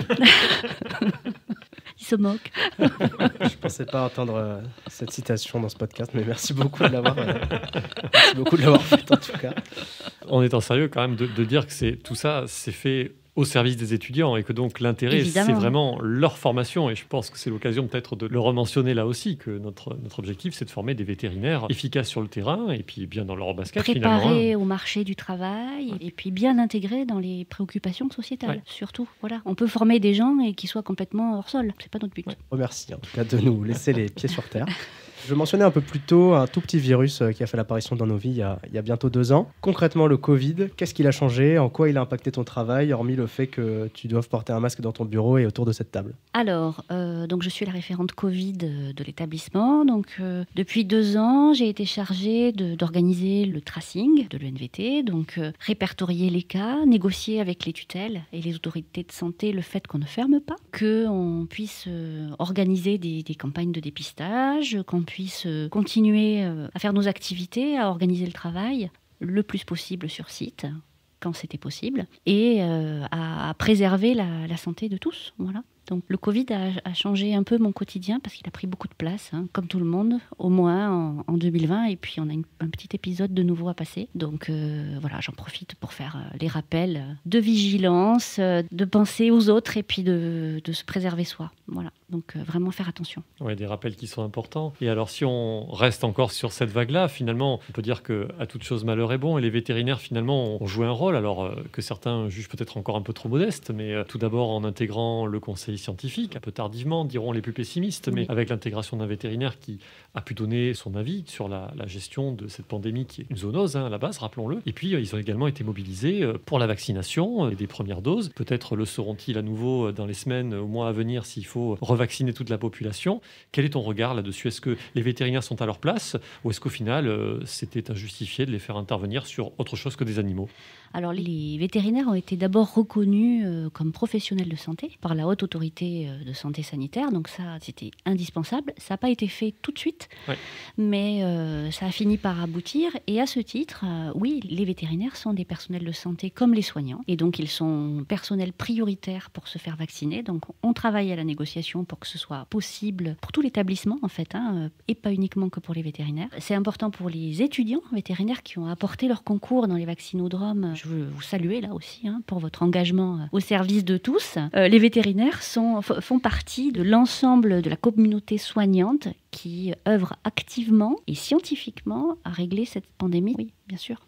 Il se moque. Je pensais pas entendre cette citation dans ce podcast, mais merci beaucoup de l'avoir fait en tout cas. En étant sérieux quand même de dire que tout ça c'est fait au service des étudiants et que donc l'intérêt c'est vraiment leur formation, et je pense que c'est l'occasion peut-être de le rementionner là aussi, que notre objectif c'est de former des vétérinaires efficaces sur le terrain et puis bien dans leur basket, préparés au marché du travail, et puis bien intégrés dans les préoccupations sociétales, surtout. Voilà. On peut former des gens et qu'ils soient complètement hors sol, c'est pas notre but. Merci en tout cas de nous laisser les pieds sur terre. Je mentionnais un peu plus tôt un tout petit virus qui a fait l'apparition dans nos vies il y a bientôt 2 ans. Concrètement, le Covid, qu'est-ce qu'il a changé ? En quoi il a impacté ton travail, hormis le fait que tu doives porter un masque dans ton bureau et autour de cette table ? Alors, donc je suis la référente Covid de l'établissement. Donc, depuis 2 ans, j'ai été chargée d'organiser le tracing de l'ENVT, donc répertorier les cas, négocier avec les tutelles et les autorités de santé le fait qu'on ne ferme pas, qu'on puisse organiser des campagnes de dépistage, qu'on puisse continuer à faire nos activités, à organiser le travail le plus possible sur site, quand c'était possible, et à préserver la santé de tous. Voilà. Donc le Covid a changé un peu mon quotidien parce qu'il a pris beaucoup de place, comme tout le monde, au moins en 2020. Et puis on a un petit épisode de nouveau à passer. Donc voilà, j'en profite pour faire les rappels de vigilance, de penser aux autres et puis de se préserver soi. Voilà, donc vraiment faire attention. Oui, des rappels qui sont importants. Et alors si on reste encore sur cette vague-là, finalement, on peut dire qu'à toute chose malheur est bon. Et les vétérinaires, finalement, ont joué un rôle, alors que certains jugent peut-être encore un peu trop modeste, mais tout d'abord en intégrant le conseil scientifique, un peu tardivement, diront les plus pessimistes, mais avec l'intégration d'un vétérinaire qui a pu donner son avis sur la gestion de cette pandémie qui est une zoonose à la base, rappelons-le. Et puis, ils ont également été mobilisés pour la vaccination des premières doses. Peut-être le seront-ils à nouveau dans les semaines ou mois à venir s'il faut revacciner toute la population. Quel est ton regard là-dessus? Est-ce que les vétérinaires sont à leur place ou est-ce qu'au final, c'était injustifié de les faire intervenir sur autre chose que des animaux? Alors les vétérinaires ont été d'abord reconnus comme professionnels de santé par la Haute Autorité de Santé Sanitaire, donc ça c'était indispensable. Ça n'a pas été fait tout de suite, mais ça a fini par aboutir. Et à ce titre, oui, les vétérinaires sont des personnels de santé comme les soignants, et donc ils sont personnels prioritaires pour se faire vacciner. Donc on travaille à la négociation pour que ce soit possible pour tout l'établissement en fait, et pas uniquement que pour les vétérinaires. C'est important pour les étudiants vétérinaires qui ont apporté leur concours dans les vaccinodromes. Je veux vous saluer là aussi pour votre engagement au service de tous. Les vétérinaires font partie de l'ensemble de la communauté soignante qui œuvre activement et scientifiquement à régler cette pandémie. Oui, bien sûr.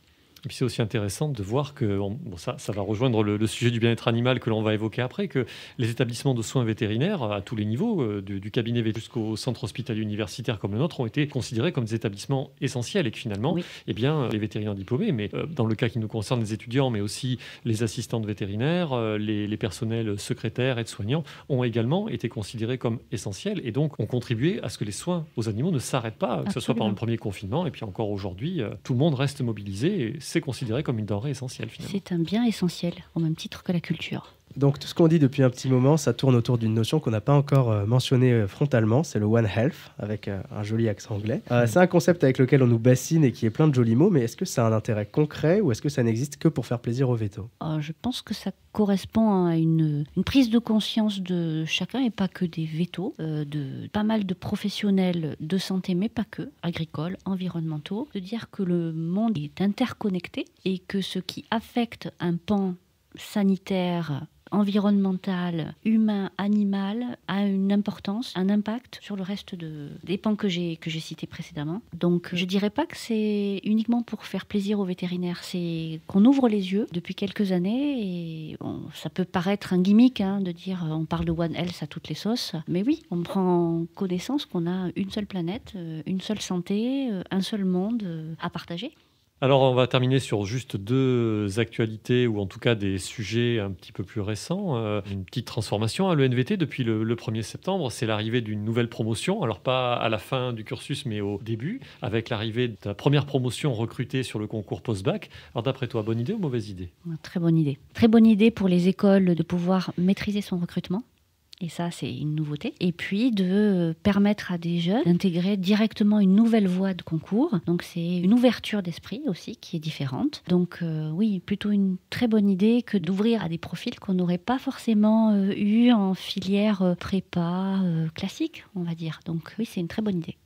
Et puis c'est aussi intéressant de voir que, ça va rejoindre le sujet du bien-être animal que l'on va évoquer après, que les établissements de soins vétérinaires à tous les niveaux, du cabinet jusqu'au centre hospitalier universitaire comme le nôtre, ont été considérés comme des établissements essentiels et que finalement, les vétérinaires diplômés, mais dans le cas qui nous concerne, les étudiants, mais aussi les assistantes vétérinaires, les personnels secrétaires, aides-soignants, ont également été considérés comme essentiels et donc ont contribué à ce que les soins aux animaux ne s'arrêtent pas, que ce soit pendant le premier confinement et puis encore aujourd'hui, tout le monde reste mobilisé et c'est considéré comme une denrée essentielle finalement. C'est un bien essentiel, au même titre que la culture. Donc tout ce qu'on dit depuis un petit moment, ça tourne autour d'une notion qu'on n'a pas encore mentionnée frontalement, c'est le One Health, avec un joli accent anglais. C'est un concept avec lequel on nous bassine et qui est plein de jolis mots, mais est-ce que ça a un intérêt concret ou est-ce que ça n'existe que pour faire plaisir aux vétos? Je pense que ça correspond à une prise de conscience de chacun et pas que des vétos, de pas mal de professionnels de santé, mais pas que, agricoles, environnementaux, de dire que le monde est interconnecté et que ce qui affecte un pan sanitaire, environnemental, humain, animal, a une importance, un impact sur le reste des pans que j'ai cités précédemment. Donc je dirais pas que c'est uniquement pour faire plaisir aux vétérinaires, c'est qu'on ouvre les yeux depuis quelques années et ça peut paraître un gimmick de dire on parle de One Health à toutes les sauces, mais oui, on prend connaissance qu'on a une seule planète, une seule santé, un seul monde à partager. Alors, on va terminer sur juste deux actualités, ou en tout cas des sujets un petit peu plus récents. Une petite transformation à l'ENVT depuis le 1er septembre. C'est l'arrivée d'une nouvelle promotion. Alors, pas à la fin du cursus, mais au début, avec l'arrivée de la première promotion recrutée sur le concours post-bac. Alors, d'après toi, bonne idée ou mauvaise idée? Très bonne idée. Très bonne idée pour les écoles de pouvoir maîtriser son recrutement. Et ça, c'est une nouveauté. Et puis, de permettre à des jeunes d'intégrer directement une nouvelle voie de concours. Donc, c'est une ouverture d'esprit aussi qui est différente. Donc, oui, plutôt une très bonne idée que d'ouvrir à des profils qu'on n'aurait pas forcément eu en filière prépa classique, on va dire. Donc, oui, c'est une très bonne idée.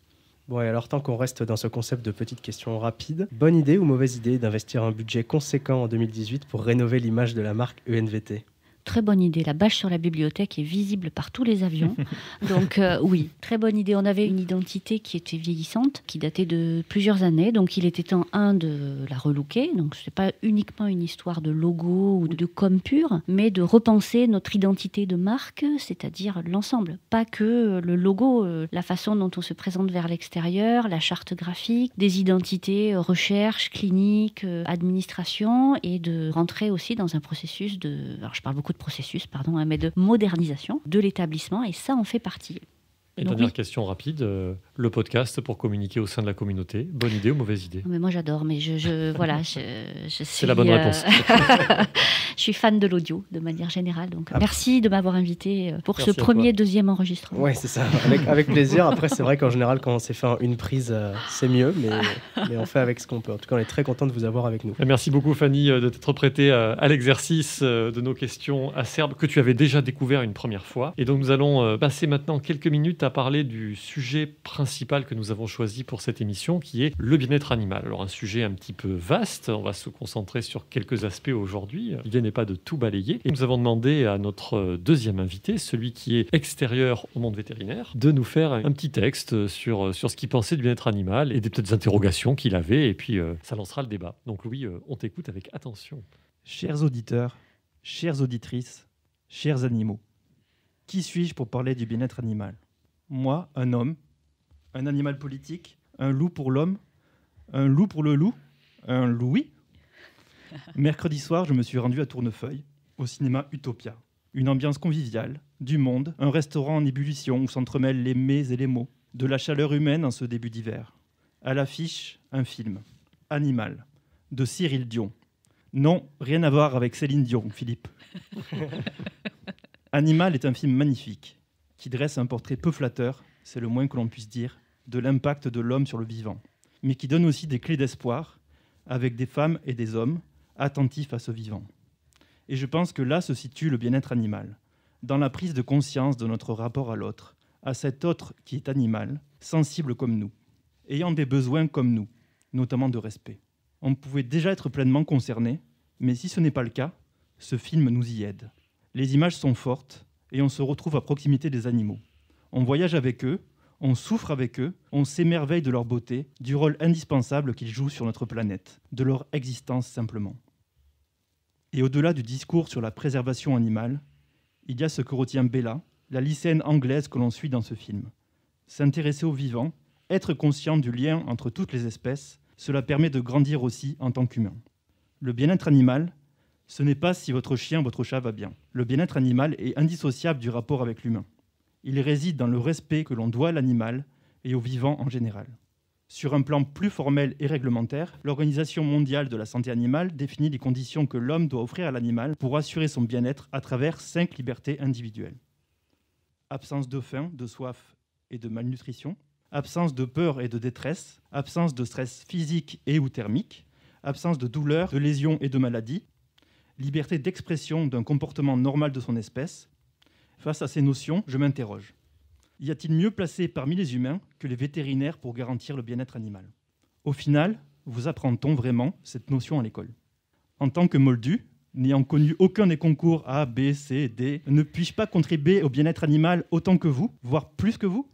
Bon, et alors tant qu'on reste dans ce concept de petites questions rapides, bonne idée ou mauvaise idée d'investir un budget conséquent en 2018 pour rénover l'image de la marque ENVT? Très bonne idée. La bâche sur la bibliothèque est visible par tous les avions. Donc oui, très bonne idée. On avait une identité qui était vieillissante, qui datait de plusieurs années. Donc il était temps, de la relooker. Donc ce n'est pas uniquement une histoire de logo ou de com pur, mais de repenser notre identité de marque, c'est-à-dire l'ensemble. Pas que le logo, la façon dont on se présente vers l'extérieur, la charte graphique, des identités recherche, clinique, administration, et de rentrer aussi dans un processus alors je parle beaucoup de processus, mais de modernisation de l'établissement, et ça en fait partie. Et Donc dernière oui. question rapide, le podcast pour communiquer au sein de la communauté, bonne idée ou mauvaise idée? Mais moi j'adore, mais voilà, je suis. C'est la bonne réponse. Je suis fan de l'audio de manière générale, donc Ah. merci de m'avoir invité pour Merci ce à premier, toi. deuxième enregistrement. Ouais, c'est ça, avec plaisir. Après, c'est vrai qu'en général, quand on s'est fait une prise, c'est mieux, mais on fait avec ce qu'on peut. En tout cas, on est très content de vous avoir avec nous. Merci beaucoup Fanny de t'être prêtée à l'exercice de nos questions acerbes que tu avais déjà découvert une première fois. Et donc nous allons passer maintenant quelques minutes à parler du sujet principal que nous avons choisi pour cette émission, qui est le bien-être animal. Alors un sujet un petit peu vaste, on va se concentrer sur quelques aspects aujourd'hui. L'idée n'est pas de tout balayer. Et nous avons demandé à notre deuxième invité, celui qui est extérieur au monde vétérinaire, de nous faire un petit texte sur ce qu'il pensait du bien-être animal et des petites interrogations qu'il avait. Et puis ça lancera le débat. Donc Louis, on t'écoute avec attention. Chers auditeurs, chères auditrices, chers animaux, qui suis-je pour parler du bien-être animal? Moi, un homme, un animal politique, un loup pour l'homme, un loup pour le loup, un Louis. Mercredi soir, je me suis rendu à Tournefeuille, au cinéma Utopia. Une ambiance conviviale, du monde, un restaurant en ébullition où s'entremêlent les mets et les mots, de la chaleur humaine en ce début d'hiver. À l'affiche, un film, Animal, de Cyril Dion. Non, rien à voir avec Céline Dion, Philippe. Animal est un film magnifique, qui dresse un portrait peu flatteur, c'est le moins que l'on puisse dire, de l'impact de l'homme sur le vivant, mais qui donne aussi des clés d'espoir, avec des femmes et des hommes attentifs à ce vivant. Et je pense que là se situe le bien-être animal, dans la prise de conscience de notre rapport à l'autre, à cet autre qui est animal, sensible comme nous, ayant des besoins comme nous, notamment de respect. On pouvait déjà être pleinement concerné, mais si ce n'est pas le cas, ce film nous y aide. Les images sont fortes et on se retrouve à proximité des animaux. On voyage avec eux, on souffre avec eux, on s'émerveille de leur beauté, du rôle indispensable qu'ils jouent sur notre planète, de leur existence simplement. Et au-delà du discours sur la préservation animale, il y a ce que retient Bella, la lycéenne anglaise que l'on suit dans ce film. S'intéresser aux vivants, être conscient du lien entre toutes les espèces, cela permet de grandir aussi en tant qu'humain. Le bien-être animal, ce n'est pas si votre chien, votre chat va bien. Le bien-être animal est indissociable du rapport avec l'humain. Il réside dans le respect que l'on doit à l'animal et aux vivants en général. Sur un plan plus formel et réglementaire, l'Organisation mondiale de la santé animale définit les conditions que l'homme doit offrir à l'animal pour assurer son bien-être à travers 5 libertés individuelles. Absence de faim, de soif et de malnutrition, absence de peur et de détresse, absence de stress physique et ou thermique, absence de douleur, de lésions et de maladies, liberté d'expression d'un comportement normal de son espèce. Face à ces notions, je m'interroge. Y a-t-il mieux placé parmi les humains que les vétérinaires pour garantir le bien-être animal? Au final, vous apprend-on vraiment cette notion à l'école? En tant que moldu, n'ayant connu aucun des concours A, B, C, D, ne puis-je pas contribuer au bien-être animal autant que vous, voire plus que vous?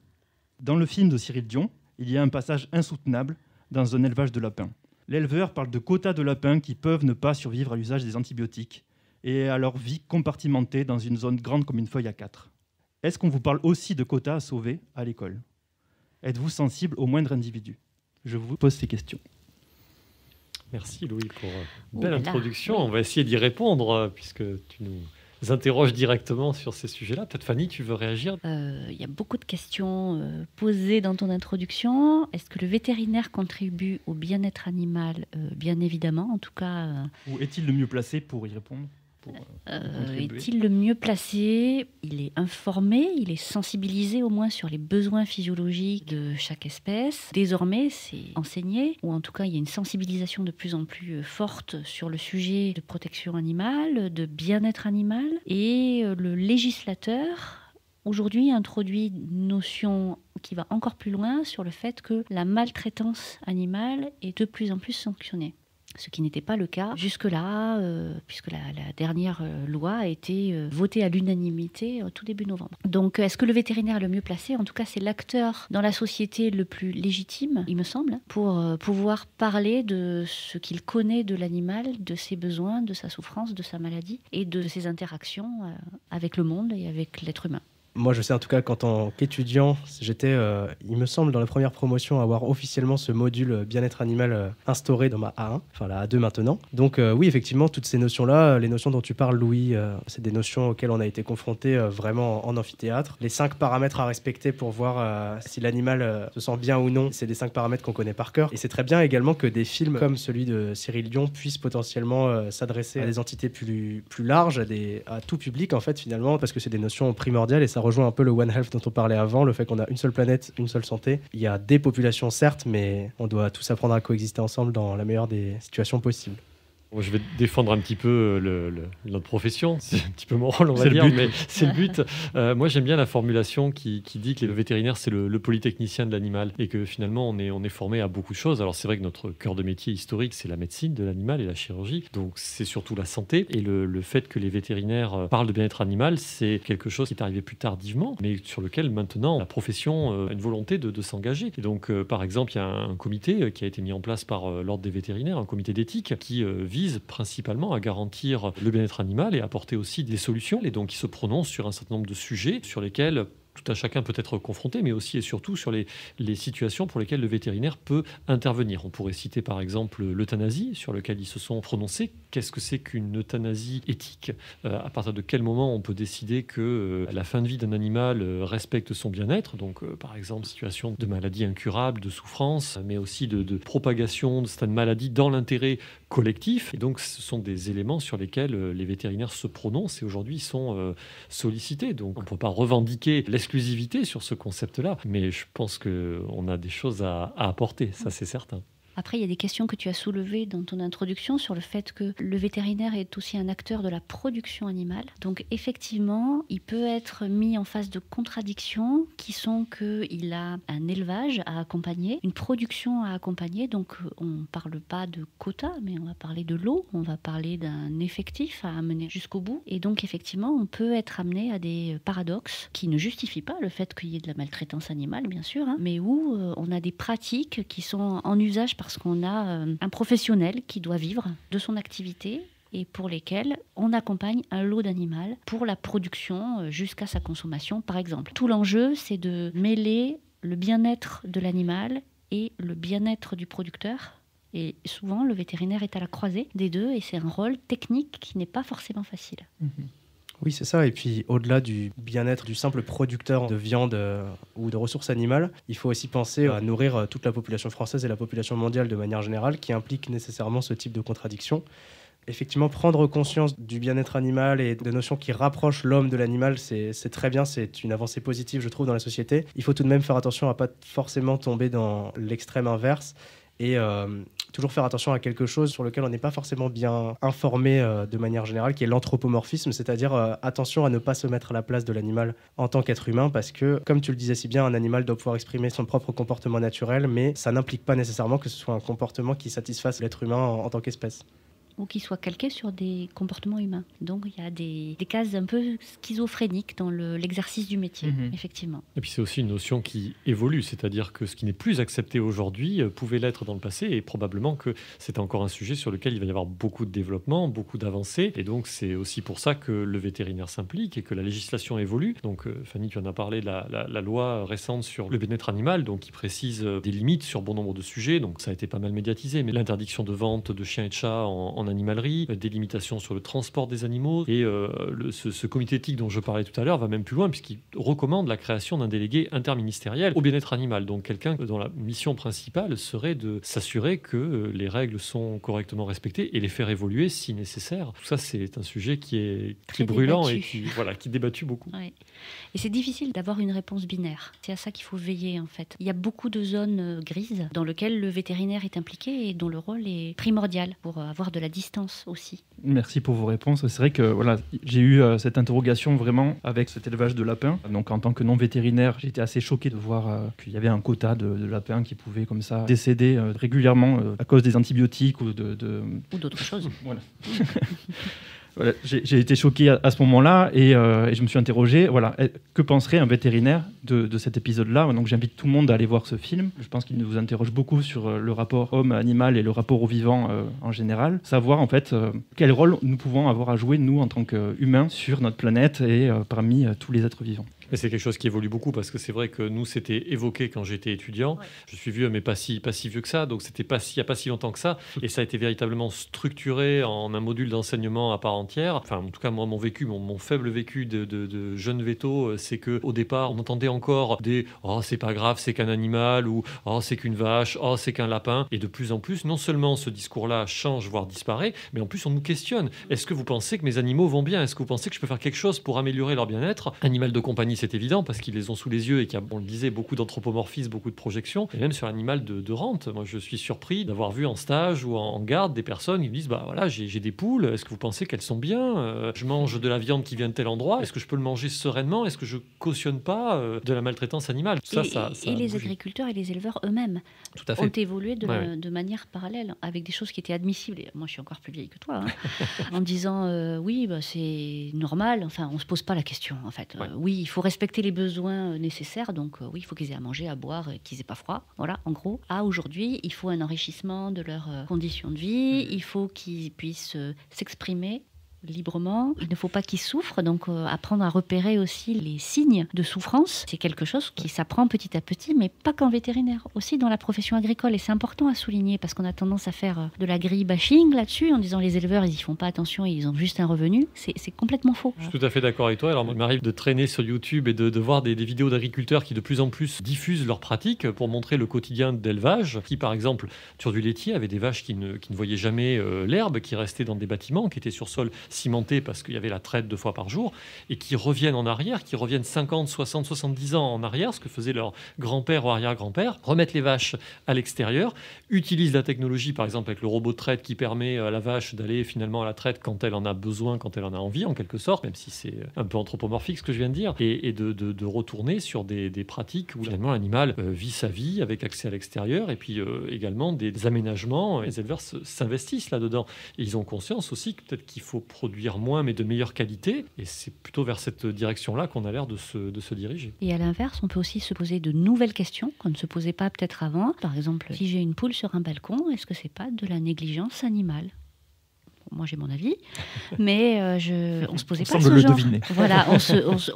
Dans le film de Cyril Dion, il y a un passage insoutenable dans un élevage de lapins. L'éleveur parle de quotas de lapins qui peuvent ne pas survivre à l'usage des antibiotiques et à leur vie compartimentée dans une zone grande comme une feuille A4. Est-ce qu'on vous parle aussi de quotas à sauver à l'école? Êtes-vous sensible au moindre individu? Je vous pose ces questions. Merci Louis pour une Oh belle là là, introduction. oui. On va essayer d'y répondre puisque tu nous interroges directement sur ces sujets-là. Peut-être Fanny, tu veux réagir? Il y a beaucoup de questions posées dans ton introduction. Est-ce que le vétérinaire contribue au bien-être animal? Bien évidemment, en tout cas. Ou est-il le mieux placé pour y répondre contribuer? Est-il le mieux placé? Il est informé, il est sensibilisé au moins sur les besoins physiologiques de chaque espèce. Désormais, c'est enseigné, ou en tout cas, il y a une sensibilisation de plus en plus forte sur le sujet de protection animale, de bien-être animal. Et le législateur, aujourd'hui, introduit une notion qui va encore plus loin sur le fait que la maltraitance animale est de plus en plus sanctionnée. Ce qui n'était pas le cas jusque-là, puisque la dernière loi a été votée à l'unanimité au tout début novembre. Donc, est-ce que le vétérinaire est le mieux placé? En tout cas, c'est l'acteur dans la société le plus légitime, il me semble, pour pouvoir parler de ce qu'il connaît de l'animal, de ses besoins, de sa souffrance, de sa maladie et de ses interactions avec le monde et avec l'être humain. Moi, je sais en tout cas qu'en tant qu'étudiant, j'étais, il me semble, dans la première promotion, à avoir officiellement ce module bien-être animal instauré dans ma A1, enfin la A2 maintenant. Donc oui, effectivement, toutes ces notions-là, les notions dont tu parles, Louis, c'est des notions auxquelles on a été confronté vraiment en amphithéâtre. Les 5 paramètres à respecter pour voir si l'animal se sent bien ou non, c'est des 5 paramètres qu'on connaît par cœur. Et c'est très bien également que des films comme celui de Cyril Dion puissent potentiellement s'adresser à des entités plus larges, à tout public en fait finalement, parce que c'est des notions primordiales et ça rejoint un peu le One Health dont on parlait avant, le fait qu'on a une seule planète, une seule santé. Il y a des populations certes, mais on doit tous apprendre à coexister ensemble dans la meilleure des situations possibles. Moi, je vais défendre un petit peu notre profession. C'est un petit peu mon rôle, on va C'est le dire, but. mais c'est le but. Moi, j'aime bien la formulation qui dit que le vétérinaire, c'est le polytechnicien de l'animal et que finalement, on est formé à beaucoup de choses. Alors, c'est vrai que notre cœur de métier historique, c'est la médecine de l'animal et la chirurgie. Donc, c'est surtout la santé. Et le fait que les vétérinaires parlent de bien-être animal, c'est quelque chose qui est arrivé plus tardivement, mais sur lequel maintenant, la profession a une volonté de s'engager. Et donc, par exemple, il y a un comité qui a été mis en place par l'Ordre des vétérinaires, un comité d'éthique qui vise principalement à garantir le bien-être animal et apporter aussi des solutions. Et donc, il se prononce sur un certain nombre de sujets sur lesquels tout un chacun peut être confronté, mais aussi et surtout sur les situations pour lesquelles le vétérinaire peut intervenir. On pourrait citer par exemple l'euthanasie, sur lequel ils se sont prononcés. Qu'est-ce que c'est qu'une euthanasie éthique ? À partir de quel moment on peut décider que la fin de vie d'un animal respecte son bien-être ? Donc, par exemple, situation de maladie incurable, de souffrance, mais aussi de propagation de certaines maladies dans l'intérêt collectif. Et donc, ce sont des éléments sur lesquels les vétérinaires se prononcent et aujourd'hui ils sont sollicités. Donc, on ne peut pas revendiquer l'exclusivité sur ce concept-là, mais je pense qu'on a des choses à apporter, ça c'est certain. Après, il y a des questions que tu as soulevées dans ton introduction sur le fait que le vétérinaire est aussi un acteur de la production animale. Donc effectivement, il peut être mis en face de contradictions qui sont qu'il a un élevage à accompagner, une production à accompagner. Donc on ne parle pas de quotas, mais on va parler de lot, on va parler d'un effectif à amener jusqu'au bout. Et donc effectivement, on peut être amené à des paradoxes qui ne justifient pas le fait qu'il y ait de la maltraitance animale, bien sûr, mais où on a des pratiques qui sont en usage parce qu'on a un professionnel qui doit vivre de son activité et pour lesquels on accompagne un lot d'animal pour la production jusqu'à sa consommation, par exemple. Tout l'enjeu, c'est de mêler le bien-être de l'animal et le bien-être du producteur. Et souvent, le vétérinaire est à la croisée des deux et c'est un rôle technique qui n'est pas forcément facile. Oui, c'est ça. Et puis, au-delà du bien-être du simple producteur de viande ou de ressources animales, il faut aussi penser à nourrir toute la population française et la population mondiale de manière générale, qui implique nécessairement ce type de contradiction. Effectivement, prendre conscience du bien-être animal et de notions qui rapprochent l'homme de l'animal, c'est très bien, c'est une avancée positive, je trouve, dans la société. Il faut tout de même faire attention à ne pas forcément tomber dans l'extrême inverse et toujours faire attention à quelque chose sur lequel on n'est pas forcément bien informé de manière générale, qui est l'anthropomorphisme, c'est-à-dire attention à ne pas se mettre à la place de l'animal en tant qu'être humain, parce que, comme tu le disais si bien, un animal doit pouvoir exprimer son propre comportement naturel, mais ça n'implique pas nécessairement que ce soit un comportement qui satisfasse l'être humain en tant qu'espèce. Ou qui soit calqué sur des comportements humains. Donc il y a des cases un peu schizophréniques dans l'exercice du métier, effectivement. Et puis c'est aussi une notion qui évolue, c'est-à-dire que ce qui n'est plus accepté aujourd'hui pouvait l'être dans le passé, et probablement que c'est encore un sujet sur lequel il va y avoir beaucoup de développement, beaucoup d'avancées, et donc c'est aussi pour ça que le vétérinaire s'implique et que la législation évolue. Donc Fanny, tu en as parlé, la loi récente sur le bien-être animal, donc qui précise des limites sur bon nombre de sujets, donc ça a été pas mal médiatisé, mais l'interdiction de vente de chiens et de chats en animalerie, des limitations sur le transport des animaux, et ce comité éthique dont je parlais tout à l'heure va même plus loin puisqu'il recommande la création d'un délégué interministériel au bien-être animal, donc quelqu'un dont la mission principale serait de s'assurer que les règles sont correctement respectées et les faire évoluer si nécessaire. Tout ça, c'est un sujet qui est très brûlant débattu. Et qui est débattu beaucoup. Ouais. Et c'est difficile d'avoir une réponse binaire. C'est à ça qu'il faut veiller en fait. Il y a beaucoup de zones grises dans lesquelles le vétérinaire est impliqué et dont le rôle est primordial pour avoir de la distance aussi. Merci pour vos réponses. C'est vrai que voilà, j'ai eu cette interrogation vraiment avec cet élevage de lapins. Donc en tant que non-vétérinaire, j'ai été assez choqué de voir qu'il y avait un quota de lapins qui pouvaient comme ça décéder régulièrement à cause des antibiotiques ou d'autres choses. Voilà. Voilà, j'ai été choqué à ce moment-là et je me suis interrogé, voilà, que penserait un vétérinaire de cet épisode-là. Donc j'invite tout le monde à aller voir ce film. Je pense qu'il nous interroge beaucoup sur le rapport homme-animal et le rapport au vivant en général. Savoir en fait quel rôle nous pouvons avoir à jouer, nous, en tant qu'humains, sur notre planète et parmi tous les êtres vivants. Mais c'est quelque chose qui évolue beaucoup parce que c'est vrai que nous, c'était évoqué quand j'étais étudiant. Ouais. Je suis vieux, mais pas si vieux que ça. Donc, c'était il n'y a pas si longtemps que ça. Et ça a été véritablement structuré en un module d'enseignement à part entière. Enfin, en tout cas, moi, mon faible vécu de jeune véto, c'est qu'au départ, on entendait encore des « Oh, c'est pas grave, c'est qu'un animal » ou « Oh, c'est qu'une vache »,« Oh, c'est qu'un lapin ». Et de plus en plus, non seulement ce discours-là change, voire disparaît, mais en plus, on nous questionne. Est-ce que vous pensez que mes animaux vont bien ? Est-ce que vous pensez que je peux faire quelque chose pour améliorer leur bien-être ? Animal de compagnie, c'est évident parce qu'ils les ont sous les yeux et qu'il y a, on le disait, beaucoup d'anthropomorphisme, beaucoup de projections. Et même sur l'animal de rente, moi je suis surpris d'avoir vu en stage ou en garde des personnes qui disent bah voilà, j'ai des poules, est-ce que vous pensez qu'elles sont bien ? Je mange de la viande qui vient de tel endroit, est-ce que je peux le manger sereinement ? Est-ce que je cautionne pas de la maltraitance animale ? Et les agriculteurs et les éleveurs eux-mêmes ont évolué de manière parallèle avec des choses qui étaient admissibles. Et moi je suis encore plus vieille que toi, en disant oui, bah, c'est normal, enfin on se pose pas la question en fait. Oui, il faut respecter les besoins nécessaires, donc oui, il faut qu'ils aient à manger, à boire, qu'ils aient pas froid, voilà, en gros. Aujourd'hui, il faut un enrichissement de leurs conditions de vie, il faut qu'ils puissent s'exprimer librement. Il ne faut pas qu'ils souffrent, donc apprendre à repérer aussi les signes de souffrance. C'est quelque chose qui s'apprend petit à petit, mais pas qu'en vétérinaire, aussi dans la profession agricole. Et c'est important à souligner parce qu'on a tendance à faire de l'agri-bashing là-dessus, en disant les éleveurs, ils y font pas attention, ils ont juste un revenu. C'est complètement faux. Je suis tout à fait d'accord avec toi. Alors, il m'arrive de traîner sur YouTube et de voir des vidéos d'agriculteurs qui de plus en plus diffusent leurs pratiques pour montrer le quotidien d'élevage, qui par exemple, sur du laitier, avaient des vaches qui ne voyaient jamais l'herbe, qui restaient dans des bâtiments, qui étaient sur sol cimentés parce qu'il y avait la traite 2 fois par jour, et qui reviennent en arrière, qui reviennent 50, 60, 70 ans en arrière, ce que faisait leur grand-père ou arrière-grand-père, remettent les vaches à l'extérieur, utilisent la technologie, par exemple avec le robot de traite qui permet à la vache d'aller finalement à la traite quand elle en a besoin, quand elle en a envie, en quelque sorte, même si c'est un peu anthropomorphique ce que je viens de dire, et de retourner sur des pratiques où finalement l'animal vit sa vie avec accès à l'extérieur, et puis également des aménagements. Les éleveurs s'investissent là-dedans, et ils ont conscience aussi que peut-être qu'il faut produire moins mais de meilleure qualité, et c'est plutôt vers cette direction-là qu'on a l'air de se diriger. Et à l'inverse, on peut aussi se poser de nouvelles questions qu'on ne se posait pas peut-être avant. Par exemple, si j'ai une poule sur un balcon, est-ce que c'est pas de la négligence animale ? Moi, j'ai mon avis, mais on se posait pas ce genre. Voilà,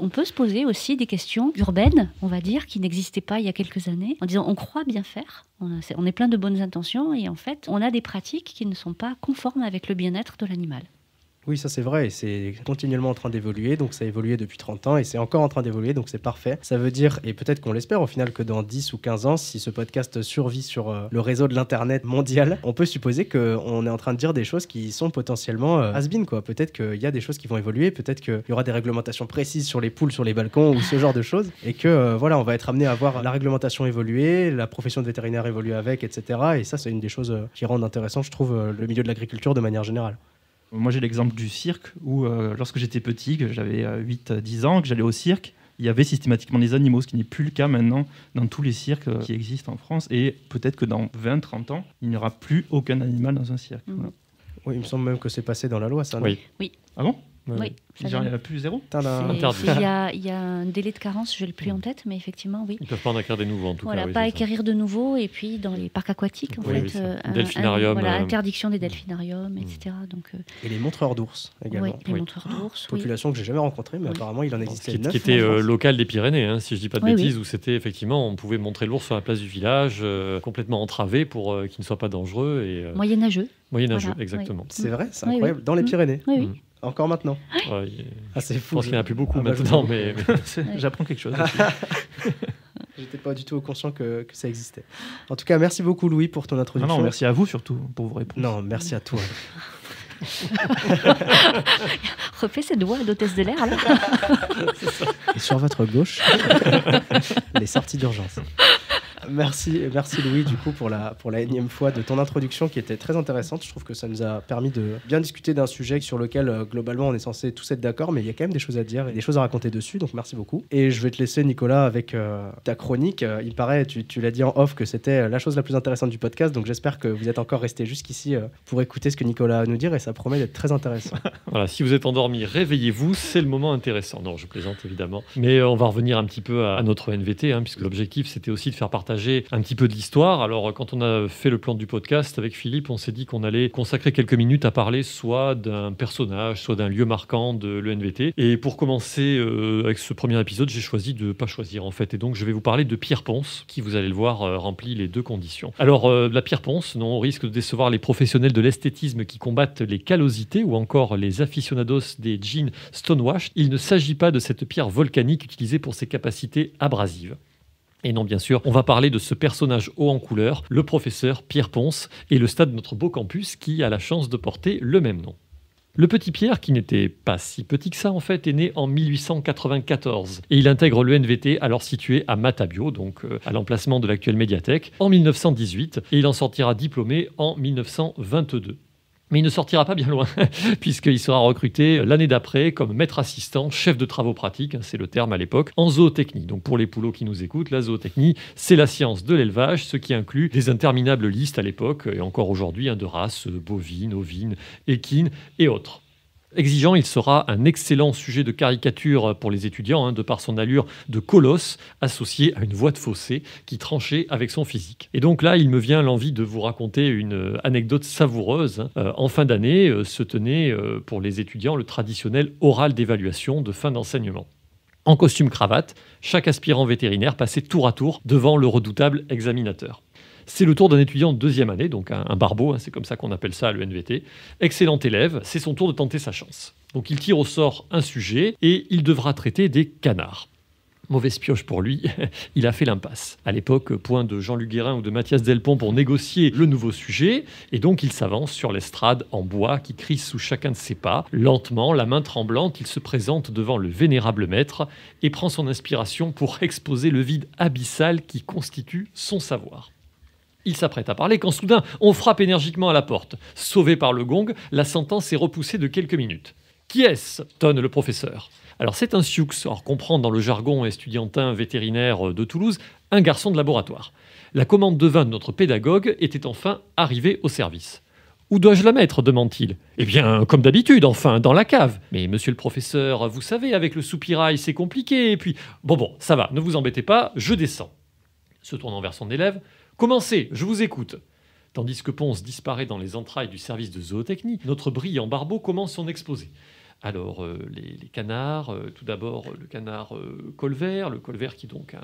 on peut se poser aussi des questions urbaines, on va dire, qui n'existaient pas il y a quelques années, en disant on croit bien faire, on est plein de bonnes intentions, et en fait, on a des pratiques qui ne sont pas conformes avec le bien-être de l'animal. Oui, ça c'est vrai, et c'est continuellement en train d'évoluer, donc ça a évolué depuis 30 ans, et c'est encore en train d'évoluer, donc c'est parfait. Ça veut dire, et peut-être qu'on l'espère au final, que dans 10 ou 15 ans, si ce podcast survit sur le réseau de l'Internet mondial, on peut supposer qu'on est en train de dire des choses qui sont potentiellement has-been, quoi. Peut-être qu'il y a des choses qui vont évoluer, peut-être qu'il y aura des réglementations précises sur les poules, sur les balcons, ou ce genre de choses, et que voilà, on va être amené à voir la réglementation évoluer, la profession de vétérinaire évoluer avec, etc. Et ça, c'est une des choses qui rendent intéressant, je trouve, le milieu de l'agriculture de manière générale. Moi, j'ai l'exemple du cirque où, lorsque j'étais petit, que j'avais 8-10 ans, que j'allais au cirque, il y avait systématiquement des animaux, ce qui n'est plus le cas maintenant dans tous les cirques qui existent en France. Et peut-être que dans 20-30 ans, il n'y aura plus aucun animal dans un cirque. Voilà. Oui, il me semble même que c'est passé dans la loi, ça, non ? Oui. Ah bon ? Oui. Genre, il n'y en a plus zéro ? Interdit. Il y a un délai de carence, je ne l'ai plus en tête, mais effectivement, oui. Ils ne peuvent pas en acquérir des nouveaux, en tout cas. Voilà, pas acquérir de nouveaux, et puis dans les parcs aquatiques, en fait. Delphinarium. Interdiction des delphinariums, etc. Donc, et les montreurs d'ours également. Oui, les montreurs d'ours. Population que je n'ai jamais rencontrée, mais apparemment, il en existait 9. Qui était local des Pyrénées, si je ne dis pas de bêtises, où c'était effectivement, on pouvait montrer l'ours sur la place du village, complètement entravé pour qu'il ne soit pas dangereux. Moyenâgeux. Moyenâgeux, voilà, exactement. C'est vrai, c'est incroyable. Dans les Pyrénées. Oui. Encore maintenant. C'est fou. Je pense qu'il n'y en a plus beaucoup maintenant, mais j'apprends quelque chose. J'étais pas du tout conscient que ça existait. En tout cas, merci beaucoup Louis pour ton introduction. Non, merci à vous surtout pour vos réponses. Non, merci à toi. Refais ses doigts d'hôtesse de l'air là. Et sur votre gauche, les sorties d'urgence. Merci Louis du coup pour la énième fois de ton introduction qui était très intéressante. Je trouve que ça nous a permis de bien discuter d'un sujet sur lequel globalement on est censé tous être d'accord, mais il y a quand même des choses à dire et des choses à raconter dessus, donc merci beaucoup. Et je vais te laisser Nicolas avec ta chronique. Il paraît, tu l'as dit en off, que c'était la chose la plus intéressante du podcast, donc j'espère que vous êtes encore restés jusqu'ici pour écouter ce que Nicolas a à nous dire et ça promet d'être très intéressant. Voilà, si vous êtes endormi, réveillez-vous, c'est le moment intéressant. Non, je plaisante évidemment, mais on va revenir un petit peu à notre NVT, puisque l'objectif c'était aussi de faire partager un petit peu de l'histoire. Alors quand on a fait le plan du podcast avec Philippe, on s'est dit qu'on allait consacrer quelques minutes à parler soit d'un personnage, soit d'un lieu marquant de l'ENVT. Et pour commencer avec ce premier épisode, j'ai choisi de ne pas choisir en fait. Et donc je vais vous parler de Pierre Ponce, qui vous allez le voir remplit les deux conditions. Alors la Pierre Ponce, non, on risque de décevoir les professionnels de l'esthétisme qui combattent les callosités ou encore les aficionados des jeans stonewash. Il ne s'agit pas de cette pierre volcanique utilisée pour ses capacités abrasives. Et non, bien sûr, on va parler de ce personnage haut en couleur, le professeur Pierre Ponce, et le stade de notre beau campus qui a la chance de porter le même nom. Le petit Pierre, qui n'était pas si petit que ça en fait, est né en 1894 et il intègre l'ENVT alors situé à Matabio, donc à l'emplacement de l'actuelle médiathèque, en 1918 et il en sortira diplômé en 1922. Mais il ne sortira pas bien loin, puisqu'il sera recruté l'année d'après comme maître assistant, chef de travaux pratiques, c'est le terme à l'époque, en zootechnie. Donc pour les poulots qui nous écoutent, la zootechnie, c'est la science de l'élevage, ce qui inclut des interminables listes à l'époque, et encore aujourd'hui, de races bovines, ovines, équines et autres. Exigeant, il sera un excellent sujet de caricature pour les étudiants, de par son allure de colosse associée à une voix de fossé qui tranchait avec son physique. Et donc là, il me vient l'envie de vous raconter une anecdote savoureuse. En fin d'année, se tenait pour les étudiants le traditionnel oral d'évaluation de fin d'enseignement. En costume-cravate, chaque aspirant vétérinaire passait tour à tour devant le redoutable examinateur. C'est le tour d'un étudiant de deuxième année, donc un barbeau, c'est comme ça qu'on appelle ça à l'ENVT. Excellent élève, c'est son tour de tenter sa chance. Donc il tire au sort un sujet et il devra traiter des canards. Mauvaise pioche pour lui, il a fait l'impasse. À l'époque, point de Jean-Luc Guérin ou de Mathias Delpont pour négocier le nouveau sujet, et donc il s'avance sur l'estrade en bois qui crie sous chacun de ses pas. Lentement, la main tremblante, il se présente devant le vénérable maître et prend son inspiration pour exposer le vide abyssal qui constitue son savoir. Il s'apprête à parler quand soudain, on frappe énergiquement à la porte. Sauvé par le gong, la sentence est repoussée de quelques minutes. « Qui est-ce » tonne le professeur. Alors c'est un sioux, alors qu'on prend dans le jargon estudiantin vétérinaire de Toulouse, un garçon de laboratoire. La commande de vin de notre pédagogue était enfin arrivée au service. « Où dois-je la mettre » demande-t-il. « Eh bien, comme d'habitude, enfin, dans la cave. »« Mais monsieur le professeur, vous savez, avec le soupirail, c'est compliqué, et puis... »« Bon, ça va, ne vous embêtez pas, je descends. » Se tournant vers son élève, « Commencez, je vous écoute. » Tandis que Ponce disparaît dans les entrailles du service de zootechnie, notre brillant barbeau commence son exposé. Alors, les canards, tout d'abord le canard colvert, le colvert qui est donc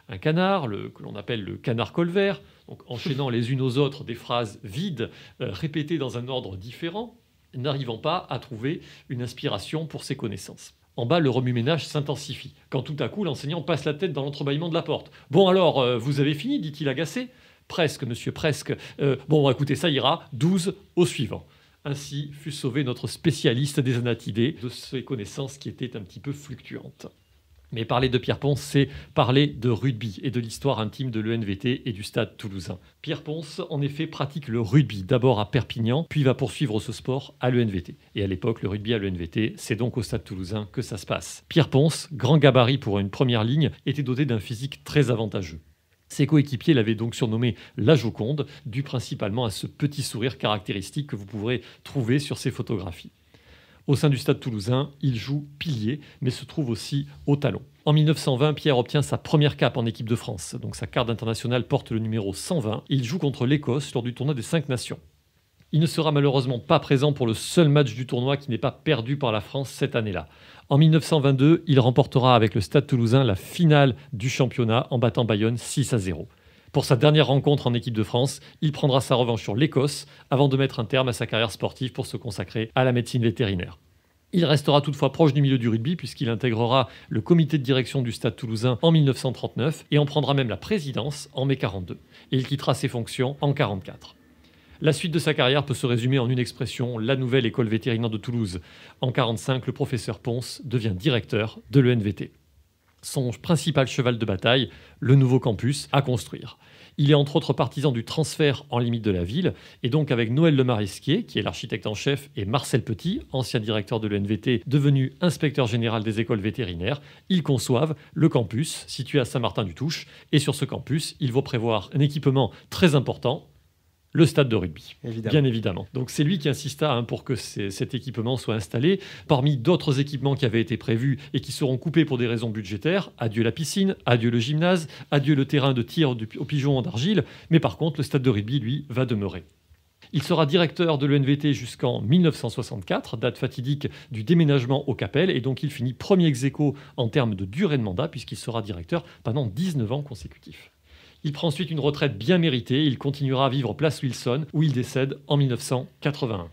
un canard, que l'on appelle le canard colvert, donc enchaînant les unes aux autres des phrases vides, répétées dans un ordre différent, n'arrivant pas à trouver une inspiration pour ses connaissances. En bas, le remue-ménage s'intensifie, quand tout à coup, l'enseignant passe la tête dans l'entrebâillement de la porte. « Bon alors, vous avez fini ?» dit-il agacé. « Presque, monsieur, presque. Bon, écoutez, ça ira, 12 au suivant. » Ainsi fut sauvé notre spécialiste des anatidés de ses connaissances qui étaient un petit peu fluctuantes. Mais parler de Pierre Ponce, c'est parler de rugby et de l'histoire intime de l'ENVT et du stade toulousain. Pierre Ponce, en effet, pratique le rugby, d'abord à Perpignan, puis va poursuivre ce sport à l'ENVT. Et à l'époque, le rugby à l'ENVT, c'est donc au stade toulousain que ça se passe. Pierre Ponce, grand gabarit pour une première ligne, était doté d'un physique très avantageux. Ses coéquipiers l'avaient donc surnommé la Joconde, dû principalement à ce petit sourire caractéristique que vous pourrez trouver sur ses photographies. Au sein du stade toulousain, il joue pilier, mais se trouve aussi au talon. En 1920, Pierre obtient sa première cape en équipe de France. Donc sa carte internationale porte le numéro 120. Et il joue contre l'Écosse lors du tournoi des 5 nations. Il ne sera malheureusement pas présent pour le seul match du tournoi qui n'est pas perdu par la France cette année-là. En 1922, il remportera avec le Stade Toulousain la finale du championnat en battant Bayonne 6-0. Pour sa dernière rencontre en équipe de France, il prendra sa revanche sur l'Écosse avant de mettre un terme à sa carrière sportive pour se consacrer à la médecine vétérinaire. Il restera toutefois proche du milieu du rugby puisqu'il intégrera le comité de direction du Stade Toulousain en 1939 et en prendra même la présidence en mai 42. Et il quittera ses fonctions en 1944. La suite de sa carrière peut se résumer en une expression, la nouvelle école vétérinaire de Toulouse. En 1945, le professeur Ponce devient directeur de l'ENVT. son principal cheval de bataille, le nouveau campus à construire. Il est entre autres partisan du transfert en limite de la ville, et donc avec Noël Lemaresquier, qui est l'architecte en chef, et Marcel Petit, ancien directeur de l'ENVT, devenu inspecteur général des écoles vétérinaires, ils conçoivent le campus situé à Saint-Martin-du-Touche, et sur ce campus, il va prévoir un équipement très important, le stade de rugby, bien évidemment. Donc c'est lui qui insista pour que cet équipement soit installé. Parmi d'autres équipements qui avaient été prévus et qui seront coupés pour des raisons budgétaires, adieu la piscine, adieu le gymnase, adieu le terrain de tir au pigeon d'argile, mais par contre le stade de rugby, lui, va demeurer. Il sera directeur de l'ENVT jusqu'en 1964, date fatidique du déménagement au Capel, et donc il finit premier ex-aequo en termes de durée de mandat, puisqu'il sera directeur pendant 19 ans consécutifs. Il prend ensuite une retraite bien méritée. Il continuera à vivre place Wilson, où il décède en 1981.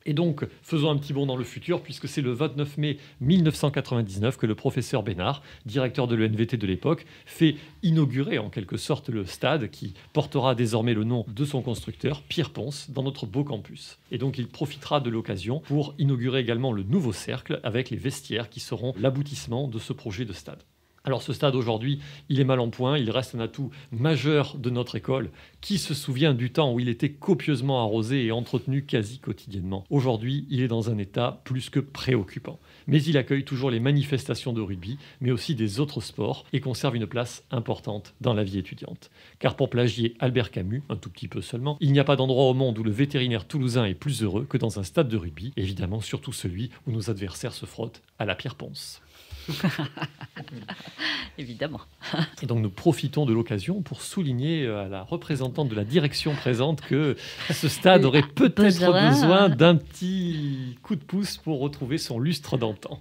Et donc, faisons un petit bond dans le futur, puisque c'est le 29 mai 1999 que le professeur Bénard, directeur de l'ENVT de l'époque, fait inaugurer en quelque sorte le stade qui portera désormais le nom de son constructeur, Pierre Ponce, dans notre beau campus. Et donc, il profitera de l'occasion pour inaugurer également le nouveau cercle avec les vestiaires qui seront l'aboutissement de ce projet de stade. Alors ce stade aujourd'hui, il est mal en point, il reste un atout majeur de notre école. Qui se souvient du temps où il était copieusement arrosé et entretenu quasi quotidiennement? Aujourd'hui, il est dans un état plus que préoccupant. Mais il accueille toujours les manifestations de rugby, mais aussi des autres sports et conserve une place importante dans la vie étudiante. Car pour plagier Albert Camus, un tout petit peu seulement, il n'y a pas d'endroit au monde où le vétérinaire toulousain est plus heureux que dans un stade de rugby, évidemment surtout celui où nos adversaires se frottent à la Pierre Ponce. Évidemment. Et donc nous profitons de l'occasion pour souligner à la représentante de la direction présente que ce stade aurait peut-être besoin d'un petit coup de pouce pour retrouver son lustre d'antan.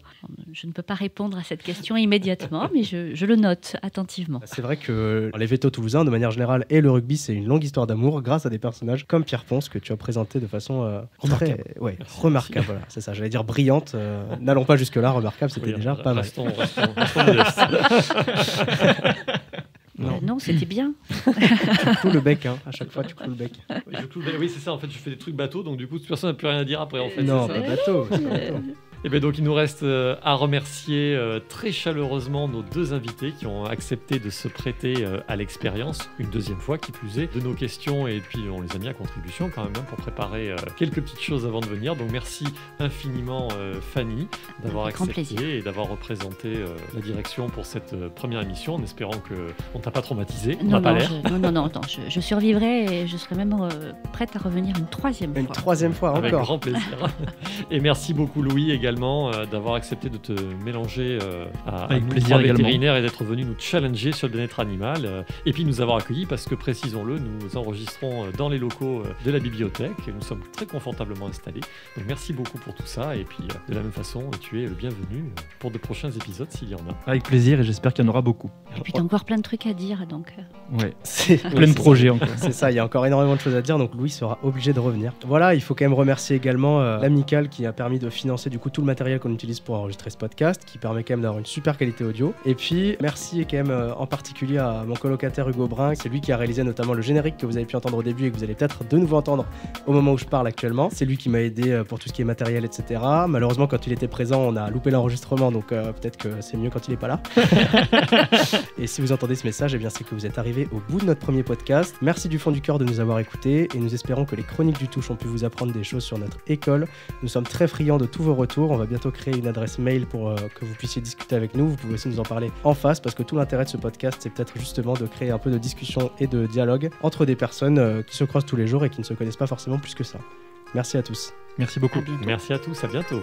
Je ne peux pas répondre à cette question immédiatement, mais je le note attentivement. C'est vrai que les vétos toulousains, de manière générale, et le rugby, c'est une longue histoire d'amour grâce à des personnages comme Pierre Ponce que tu as présenté de façon remarquable. Remarquable, voilà, c'est ça. J'allais dire brillante. N'allons pas jusque-là, remarquable, c'était déjà pas mal. Restons modestes. Non, c'était bien. Tu cloues le bec, à chaque fois tu cloues le bec. Oui, c'est ça, en fait, je fais des trucs bateaux, donc du coup, personne n'a plus rien à dire après, en fait. Non, c'est ça. pas bateau. Et bien donc il nous reste à remercier très chaleureusement nos deux invités qui ont accepté de se prêter à l'expérience, une deuxième fois qui plus est, de nos questions, et puis on les a mis à contribution quand même pour préparer quelques petites choses avant de venir. Donc merci infiniment Fanny d'avoir accepté et d'avoir représenté la direction pour cette première émission, en espérant qu'on ne t'a pas traumatisé. Non, je survivrai et je serai même prête à revenir une troisième fois. Une troisième fois encore. Avec grand plaisir. Et merci beaucoup Louis également d'avoir accepté de te mélanger à nous trois vétérinaires et d'être venu nous challenger sur le bien-être animal et puis nous avoir accueillis parce que, précisons-le, nous enregistrons dans les locaux de la bibliothèque et nous sommes très confortablement installés. Donc merci beaucoup pour tout ça et puis de la même façon tu es le bienvenu pour de prochains épisodes s'il y en a. Avec plaisir et j'espère qu'il y en aura beaucoup. Et puis t'as encore plein de trucs à dire donc. Ouais, c'est plein de projets encore. C'est ça, il y a encore énormément de choses à dire donc Louis sera obligé de revenir. Voilà, il faut quand même remercier également l'Amicale qui a permis de financer du coup tout le matériel qu'on utilise pour enregistrer ce podcast, qui permet quand même d'avoir une super qualité audio. Et puis merci quand même en particulier à mon colocataire Hugo Brun, c'est lui qui a réalisé notamment le générique que vous avez pu entendre au début et que vous allez peut-être de nouveau entendre au moment où je parle actuellement. C'est lui qui m'a aidé pour tout ce qui est matériel, etc. Malheureusement quand il était présent on a loupé l'enregistrement donc peut-être que c'est mieux quand il est pas là. Et si vous entendez ce message, eh bien c'est que vous êtes arrivé au bout de notre premier podcast. Merci du fond du cœur de nous avoir écoutés et nous espérons que les chroniques du Touche ont pu vous apprendre des choses sur notre école. Nous sommes très friands de tous vos retours. On va bientôt créer une adresse mail pour que vous puissiez discuter avec nous. Vous pouvez aussi nous en parler en face parce que tout l'intérêt de ce podcast, c'est peut-être justement de créer un peu de discussion et de dialogue entre des personnes qui se croisent tous les jours et qui ne se connaissent pas forcément plus que ça. Merci à tous. Merci beaucoup. Merci à tous, à bientôt.